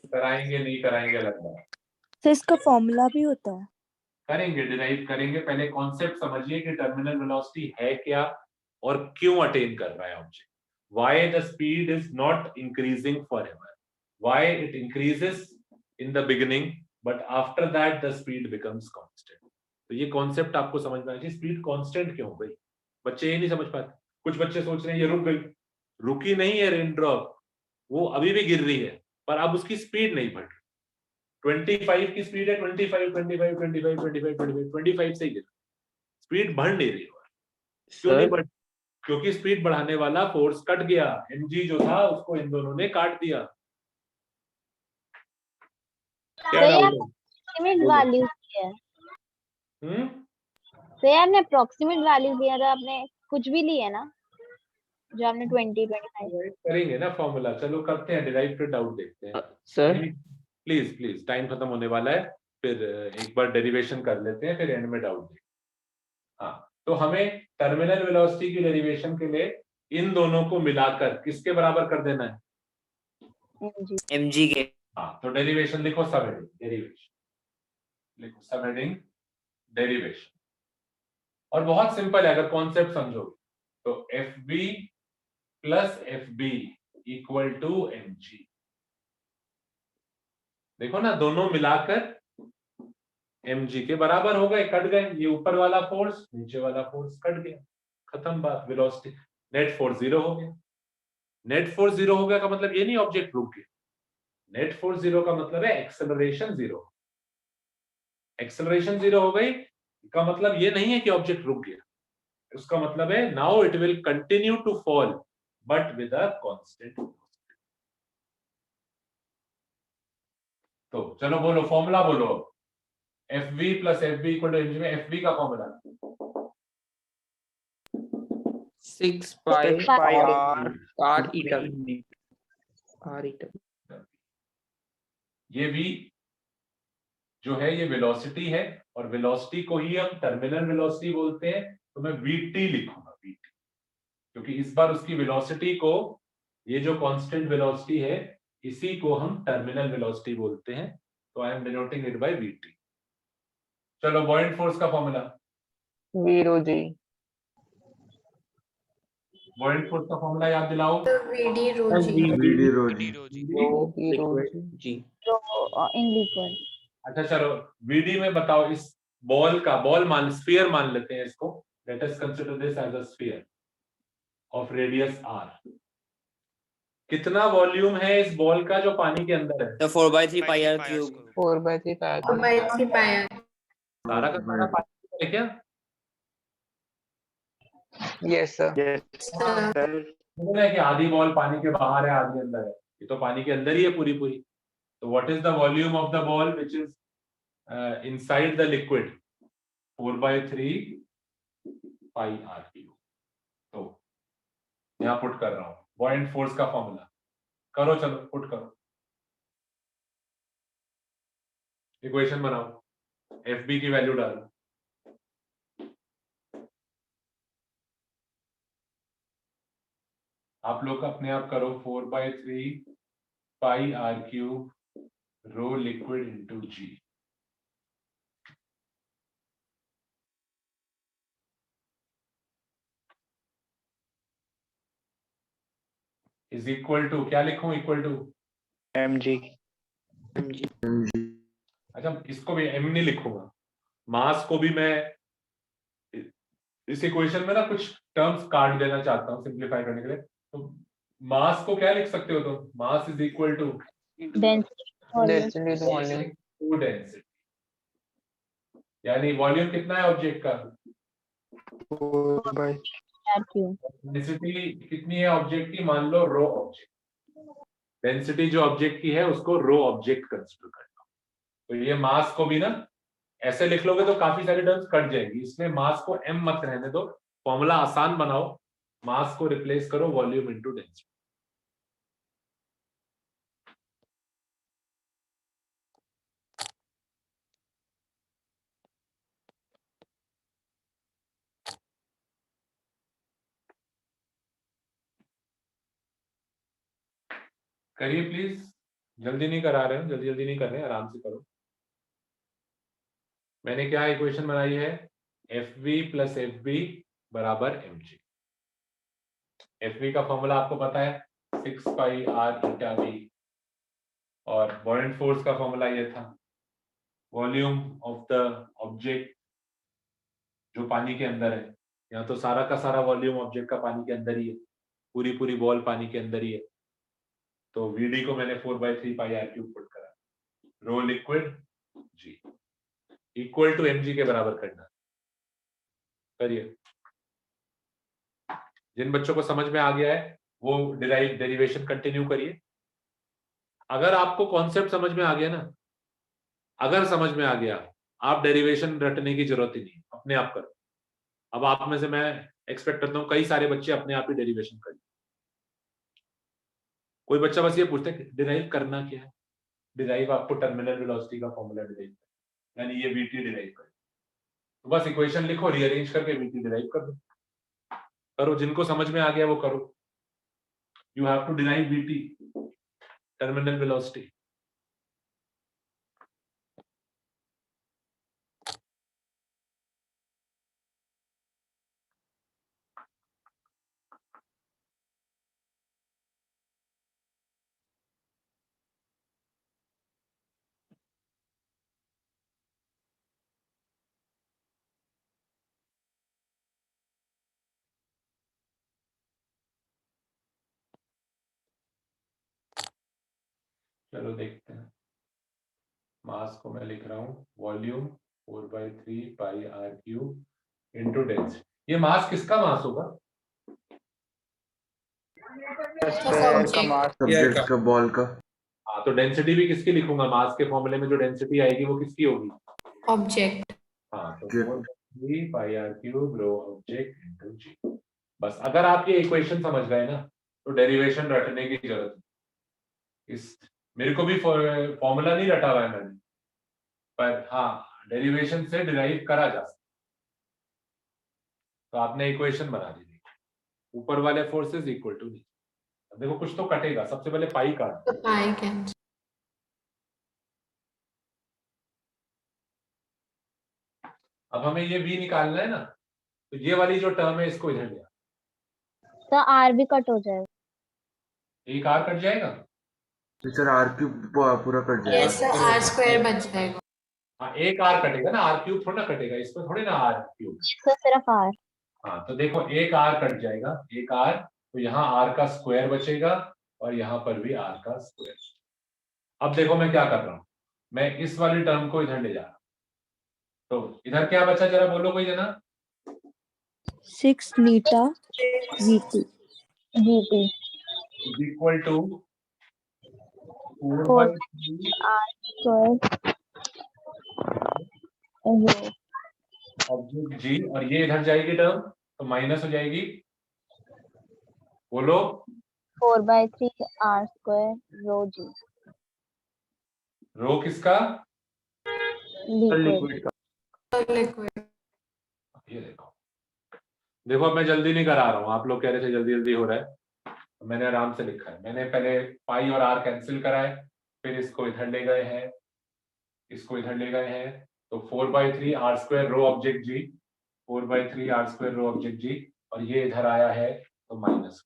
कराएंगे नहीं कराएंगे अलग बात। तो इसका फॉर्मूला भी होता है? करेंगे, डिराइव करेंगे। पहले कॉन्सेप्ट समझिए कि टर्मिनल वेलोसिटी है क्या और क्यों अटेन कर रहा है object. Why the speed is not increasing forever? Why it increases in the beginning, but after that the speed becomes constant. तो ये कॉन्सेप्ट आपको समझना चाहिए, स्पीड कांस्टेंट क्यों हो गई। बच्चे ये नहीं समझ पाते। कुछ बच्चे सोच रहे हैं ये रुक गई, रुकी नहीं है रेन ड्रॉप, वो अभी भी गिर रही है, पर अब उसकी स्पीड नहीं बढ़ रही। 25 की स्पीड है, 25, 25, 25, 25, 25, 25 से ही गिर, स्पीड बढ़ नहीं रही। क्यों नहीं बढ़? क्योंकि स्पीड बढ़ाने वाला फोर्स कट गया, mg जो था उसको इन दोनों ने काट दिया। क्या अप्रोक्सीमेट वैल्यूज दिया है, तो यार ने अप्रोक्सीमेट वैल्यूज दिया था, आपने कुछ भी लिया ना जो आपने 20, 25 करेंगे ना फॉर्मूला। चलो करते हैं डिराइव, फिर डाउट देखते हैं। सर प्लीज टाइम खत्म होने वाला है, फिर एक बार डेरिवेशन कर लेते हैं, फिर एंड में डाउट देखते हैं। हाँ, तो हमें टर्मिनल वेलोसिटी की डेरिवेशन के लिए इन दोनों को मिलाकर किसके बराबर कर देना है? mg के। हाँ, तो डेरिवेशन लिखो, सब हेडिंग डेरिवेशन लिखो, सब हेडिंग डेरिवेशन। और बहुत सिंपल है अगर कॉन्सेप्ट समझोगे तो FB plus FB equal to mg। देखो ना, दोनों मिलाकर mg के बराबर हो गए, कट गए। ये ऊपर वाला फोर्स, नीचे वाला फोर्स कट गया, खत्म बात। वेलोसिटी नेट फोर्स 0 हो गया। नेट फोर्स 0 हो गया का मतलब ये नहीं ऑब्जेक्ट रुक गया। नेट फोर्स 0 का मतलब है एक्सेलरेशन 0। एक्सेलरेशन 0 हो गई का मतलब ये नहीं है कि ऑब्जेक्ट रुक गया, उसका मतलब है now it will continue to fall but with a constant. तो चलो बोलो फॉर्मूला बोलो। FV plus FB equal to mg में FV का फॉर्मूला 6 पाई r eta। ये v जो है ये वेलोसिटी है, और वेलोसिटी को ही हम टर्मिनल वेलोसिटी बोलते हैं। तो मैं vt लिखूंगा, vt, क्योंकि इस बार उसकी वेलोसिटी को, ये जो कांस्टेंट वेलोसिटी है इसी को हम टर्मिनल वेलोसिटी बोलते हैं। तो I am denoting it by vt। चलो बॉयंट फोर्स का formula, v rho g। Buoyant force का फॉर्मूला याद दिलाओ। vd rho g। VD रो g। तो इन लिक्विड। अच्छा चलो vd में बताओ, इस बॉल का, बॉल मान, स्फीयर मान लेते हैं इसको, let us consider this as a sphere of radius r। कितना वॉल्यूम है इस बॉल का जो पानी के अंदर है? तो 4/3 pi r cube। 4/3 pi r। 4/3 pi r। सारा का सारा पानी है क्या? Yes sir. सर है कि आधी बॉल पानी के बाहर है, आधी अंदर है? ये तो पानी के अंदर ही है पूरी पूरी। तो what is the volume of the ball which is inside the liquid? 4/3 pi r cube. तो यहाँ पुट कर रहा हूँ बॉयंट फोर्स का फॉर्मूला। करो, चलो पुट करो, इक्वेशन बनाओ, एफ बी की वैल्यू डालो। आप लोग अपने आप करो, 4/3 pi r cube rho liquid into g. Is equal to, क्या लिखूं इक्वल टू? mg। अच्छा, इसको भी एम नहीं लिखूंगा, मास को भी मैं इस इक्वेशन में ना कुछ टर्म्स काट देना चाहता हूँ सिंप्लीफाई करने के लिए। तो मास को क्या लिख सकते हो तुम? Mass is equal to density, यानी वॉल्यूम कितना है ऑब्जेक्ट का? डेंसिटी कितनी है ऑब्जेक्ट की? मान लो रो ऑब्जेक्ट, डेंसिटी जो ऑब्जेक्ट की है उसको रो ऑब्जेक्ट कंसीडर करना। तो ये मास को भी ना ऐसे लिख लोगे तो काफी सारी टर्म्स कट जाएगी, इसमें मास को m मत रहने दो, फॉर्मूला आसान बनाओ, मास को रिप्लेस करो वॉल्यूम इनटू डेंसिटी। करिए प्लीज, जल्दी नहीं करा रहे हो, जल्दी जल्दी नहीं कर रहे, आराम से करो। मैंने क्या इक्वेशन बनाई है? F V plus F B बराबर एम जी। एफ वी का फॉर्मूला आपको पता है 6 पाई आर थीटा बी, और बॉयंट फोर्स का फॉर्मूला ये था वॉल्यूम ऑफ द ऑब्जेक्ट जो पानी के अंदर है। यहाँ तो सारा का सारा वॉल्यूम ऑब्जेक्ट का पानी के अंदर ही है, पूरी पूरी बॉल पानी के अंदर ही है। तो वीडी को मैंने 4/3 पाई आर क्यूब पुट करा, rho liquid g equal to mg के बराबर करना। करिए, जिन बच्चों को समझ में आ गया है वो डेरिवेशन कंटिन्यू करिए। अगर आपको कॉन्सेप्ट समझ में आ गया ना, अगर समझ में आ गया, आप डेरिवेशन रटने की जरूरत ही नहीं, अपने आप करो। अब आप में से मैं एक्सपेक्ट करता हूँ कई सारे बच्चे अपने आप ही डेरिवेशन करें। कोई बच्चा बस ये पूछता है डिराइव करना क्या है? डिराइव आपको टर्मिनल वेलोसिटी का फॉर्मूला डिराइव, यानी ये वीटी डिराइव करें। तो बस इक्वेशन लिखो, रीअरेंज करके वीटी डिराइव कर दो। करो, जिनको समझ में आ गया वो करो। You have to derive VT, terminal velocity. चलो देखते हैं। मास को मैं लिख रहा हूँ volume 4/3 pi r cube into density. ये मास किसका मास होगा? सब्जेक्ट का, बॉल का। हाँ, तो डेंसिटी भी किसकी लिखूंगा? मास के फॉर्मूले में जो डेंसिटी आएगी वो किसकी होगी? ऑब्जेक्ट। हाँ, तो 4/3 pi r cube rho object into g. बस अगर आप ये इक्वेशन समझ गए ना तो डेरिवेशन रटने की जरूरत नहीं। इस मेरे को भी फॉर्मूला नहीं रटा हुआ है मैंने, पर हाँ डेरिवेशन से डिराइव करा जा सकता। तो आपने इक्वेशन बना दी, ऊपर वाले फोर्सेस इक्वल टू नीचे। देखो कुछ तो कटेगा, सबसे पहले पाई काट। Pi cancel. अब हमें ये v निकालना है ना, तो ये वाली जो टर्म है इसको इधर लिया, तो आर भी कट हो जाएगा। एक आर कट जाएगा। तो सर आर क्यूब पूरा कट जाएगा। यस सर, आर स्क्वायर बच जाएगा। हाँ, एक आर कटेगा ना, आर क्यूब थोड़ा ना कटेगा, इसमें थोड़ी ना आर क्यूब। तो सिर्फ आर। हाँ, तो देखो एक आर कट जाएगा, एक आर, तो यहाँ आर का स्क्वायर बचेगा और यहाँ पर भी आर का स्क्वायर। अब देखो मैं क्या कर रहा हूँ, मैं इस वाली टर्म को इधर ले जा रहा हूँ। तो इधर क्या बचा, जरा बोलो कोई जना। 6 eta v t is equal to 4/3 R square object g, और ये इधर जाएगी टर्म तो माइनस हो जाएगी, बोलो 4/3 R स्क्वायर रो जी रो किसका, लिक्विड लिक्विड। ये देखो देखो अब मैं जल्दी नहीं करा रहा हूँ, आप लोग कह रहे थे जल्दी जल्दी हो रहा है, तो मैंने आराम से लिखा है। मैंने पहले पाई और आर कैंसिल कराए, फिर इसको इधर ले गए हैं, इसको इधर ले गए हैं, तो 4/3 R स्क्वायर रो ऑब्जेक्ट जी, 4/3 R square rho object g, और ये इधर आया है तो माइनस।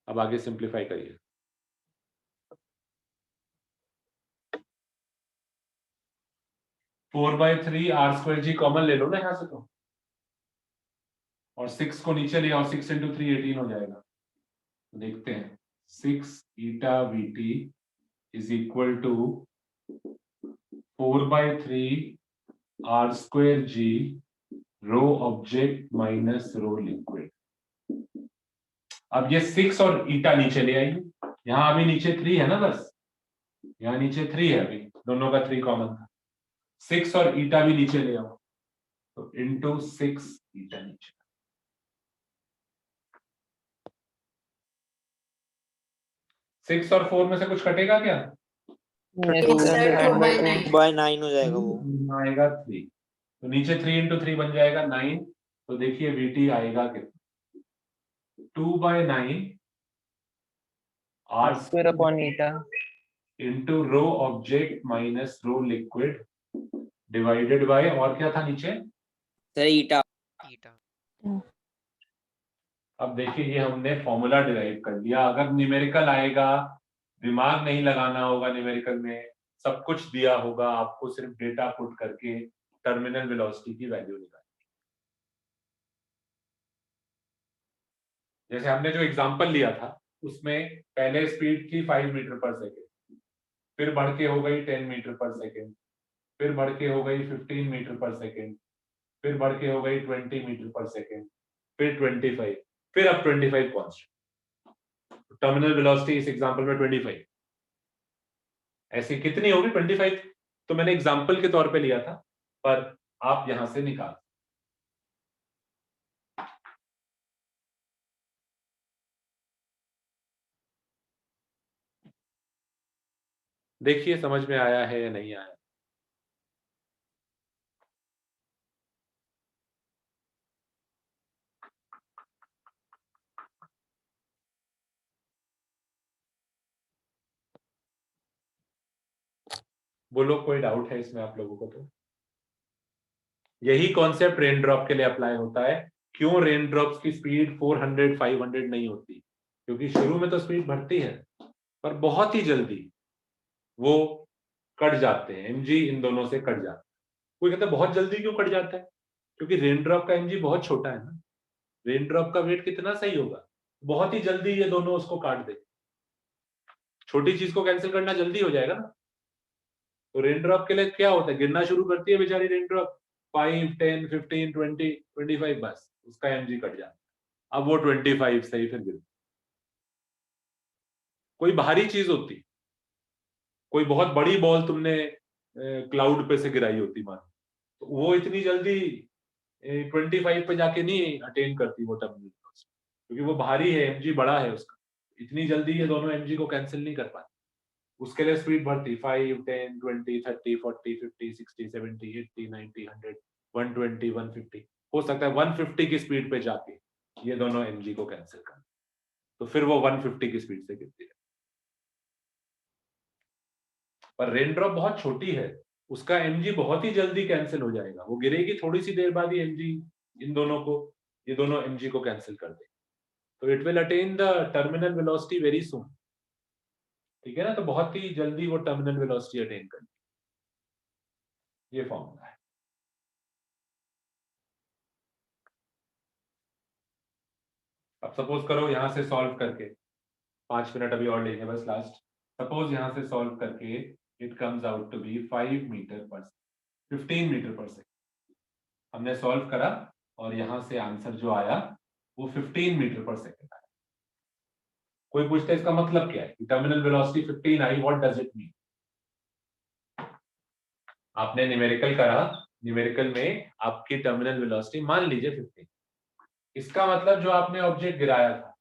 अब आगे सिंप्लीफाई करिए। Four by three r square g common ले लो ना यहां से, तो और 6 को नीचे ले आओ, 6 इंटू 3 18 हो जाएगा। देखते हैं 6 eta v t is equal to 4/3 r square g rho object minus rho liquid. अब ये 6 और ईटा नीचे ले आइए, यहाँ अभी नीचे 3 है ना, बस यहाँ नीचे 3 है, अभी दोनों का 3 कॉमन था। 6 और ईटा भी नीचे ले आओ, तो इंटू 6 ईटा नीचे। सिक्स और 4 में से कुछ कटेगा क्या? 2/9 हो जाएगा वो, आएगा 3, तो नीचे 3 इंटू 3 बन जाएगा 9, तो देखिए वीटी आएगा कितना, 2/9 r square upon eta into rho object minus rho liquid divided by, और क्या था नीचे, सर ईटा। अब देखिए ये हमने फॉर्मूला डिराइव कर लिया। अगर न्यूमेरिकल आएगा, दिमाग नहीं लगाना होगा न्यूमेरिकल में, सब कुछ दिया होगा, आपको सिर्फ डेटा पुट करके टर्मिनल वेलोसिटी की वैल्यू निकालनी। जैसे हमने जो एग्जांपल लिया था उसमें पहले स्पीड थी 5 मीटर पर सेकेंड, फिर बढ़ के हो गई 10 मीटर पर सेकेंड, फिर बढ़ के हो गई 15 मीटर पर सेकेंड, फिर बढ़ के हो गई 20 मीटर पर सेकेंड, फिर 25, फिर अब 25 कांस्टेंट। टर्मिनल वेलोसिटी इस एग्जांपल में 25, ऐसी कितनी होगी 25, तो मैंने एग्जांपल के तौर पे लिया था, पर आप यहां से निकाल। देखिए समझ में आया है या नहीं आया। बोलो कोई डाउट है इसमें आप लोगों को? तो यही कॉन्सेप्ट रेन ड्रॉप के लिए अप्लाई होता है। क्यों रेन ड्रॉप्स की स्पीड 400 500 नहीं होती? क्योंकि शुरू में तो स्पीड बढ़ती है, पर बहुत ही जल्दी वो कट जाते हैं, एमजी इन दोनों से कट जाता है। कोई कहता है बहुत जल्दी क्यों कट जाता है? क्योंकि रेन ड्रॉप का एमजी बहुत छोटा है ना, रेन ड्रॉप का वेट कितना सही होगा, बहुत ही जल्दी ये दोनों उसको काट दे। छोटी चीज को कैंसिल करना जल्दी हो जाएगा ना। तो रेन ड्रॉप के लिए क्या होता है, गिरना शुरू करती है बेचारी रेन ड्रॉप, 5 10 15 20 25, बस उसका एमजी कट जाता है। अब वो 25 सही फिर गिर। कोई भारी चीज होती, कोई बहुत बड़ी बॉल तुमने क्लाउड पे से गिराई होती मान, तो वो इतनी जल्दी 25 पे जाके नहीं अटेन करती वो टर्मिनल, क्योंकि वो भारी है, एमजी बड़ा है उसका, इतनी जल्दी ये दोनों एमजी को कैंसिल नहीं कर पाते। उसके लिए स्पीड बढ़ती 5 10 20 30 40 50 60 70 80 90 100 120 150, हो सकता है 150 की स्पीड पे जाके ये दोनों एमजी को कैंसिल कर, तो फिर वो 150 की स्पीड से गिरती है। पर रेन ड्रॉप बहुत छोटी है, उसका एमजी बहुत ही जल्दी कैंसिल हो जाएगा, वो गिरेगी थोड़ी सी देर बाद ही एमजी इन दोनों को, ये दोनों एमजी को कैंसिल कर देगी, तो it will attain the terminal velocity very soon. ठीक है ना, तो बहुत ही जल्दी वो टर्मिनल वेलोसिटी अटेन करेगी। ये फॉर्मूला है। अब सपोज करो यहां से सॉल्व करके, 5 मिनट अभी और लेंगे बस लास्ट। सपोज यहां से सॉल्व करके it comes out to be 15 metre per second. हमने सॉल्व करा और यहां से आंसर जो आया वो 15 मीटर पर सेकेंड आया। कोई पूछता है इसका मतलब क्या है? Terminal velocity 15 I, what does it mean? आपने न्यूमेरिकल करा, न्यूमेरिकल में आपकी टर्मिनल वेलोसिटी मान लीजिए 15। इसका मतलब जो आपने ऑब्जेक्ट गिराया था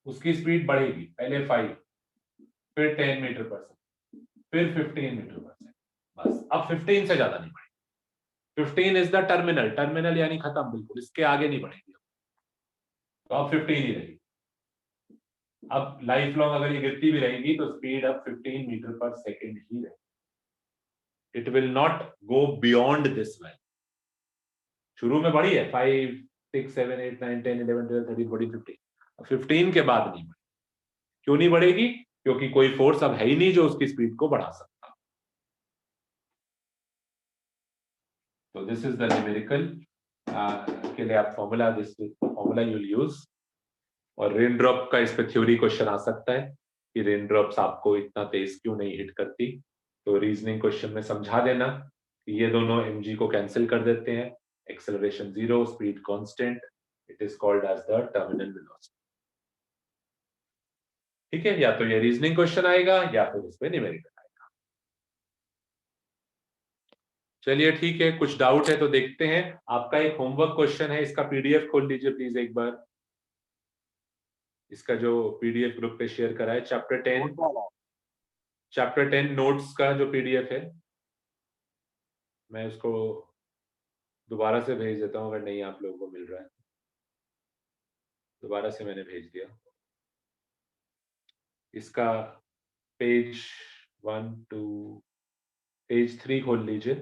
उसकी स्पीड बढ़ेगी, पहले 5, फिर 10 मीटर पर सेकेंड, फिर 15 मीटर पर सेकेंड, बस। अब 15 से ज्यादा नहीं बढ़ेगी। 15 इज द टर्मिनल, टर्मिनल यानी खत्म, बिल्कुल इसके आगे नहीं बढ़ेगी। तो अब 15 ही रहेगी। अब लाइफ लॉन्ग अगर ये गिरती भी रहेगी तो स्पीड अब 15 मीटर पर सेकेंड ही रहेगी। It will not go beyond this value. शुरू में बढ़ी है 5, 6, 7, 8, 9, 10, 11, 12, 13, 14, 15। 15 के बाद नहीं बढ़ेगी। क्यों नहीं बढ़ेगी? क्योंकि कोई फोर्स अब है ही नहीं जो उसकी स्पीड को बढ़ा सकता। तो दिस इज द न्यूमेरिकल के लिए आप formula, this formula you will use. और रेन ड्रॉप का इस पे थ्योरी क्वेश्चन आ सकता है कि रेन ड्रॉप्स आपको इतना तेज क्यों नहीं हिट करती। तो रीजनिंग क्वेश्चन में समझा देना कि ये दोनों mg को कैंसिल कर देते हैं, acceleration 0, speed constant, it is called as the terminal velocity. ठीक है, या तो ये रीजनिंग क्वेश्चन आएगा या फिर इस पे न्यूमेरिकल आएगा। चलिए ठीक है, कुछ डाउट है तो देखते हैं। आपका एक होमवर्क क्वेश्चन है, इसका पीडीएफ खोल लीजिए प्लीज एक बार। इसका जो पीडीएफ ग्रुप पे शेयर करा है, चैप्टर 10 नोट्स का जो पीडीएफ है, मैं उसको दोबारा से भेज देता हूँ अगर नहीं आप लोगों को मिल रहा है। दोबारा से मैंने भेज दिया। इसका पेज 1 2 पेज 3 खोल लीजिए।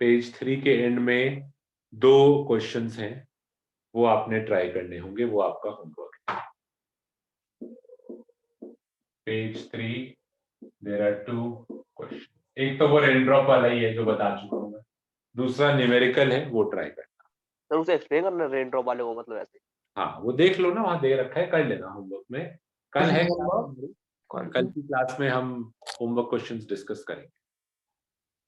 पेज 3 के एंड में 2 क्वेश्चंस हैं, वो आपने ट्राई करने होंगे, वो आपका होमवर्क है। Page 3 there are 2 question. एक तो वो रेन ड्रॉप वाला ही है जो बता चुका हूँ मैं, दूसरा न्यूमेरिकल है, वो ट्राई करना। सर उसे एक्सप्लेन करना रेन ड्रॉप वाले को, मतलब ऐसे। हाँ वो देख लो ना, वहां दे रखा है, कर लेना होमवर्क में। कल है, कल की क्लास में हम होमवर्क क्वेश्चंस डिस्कस करेंगे।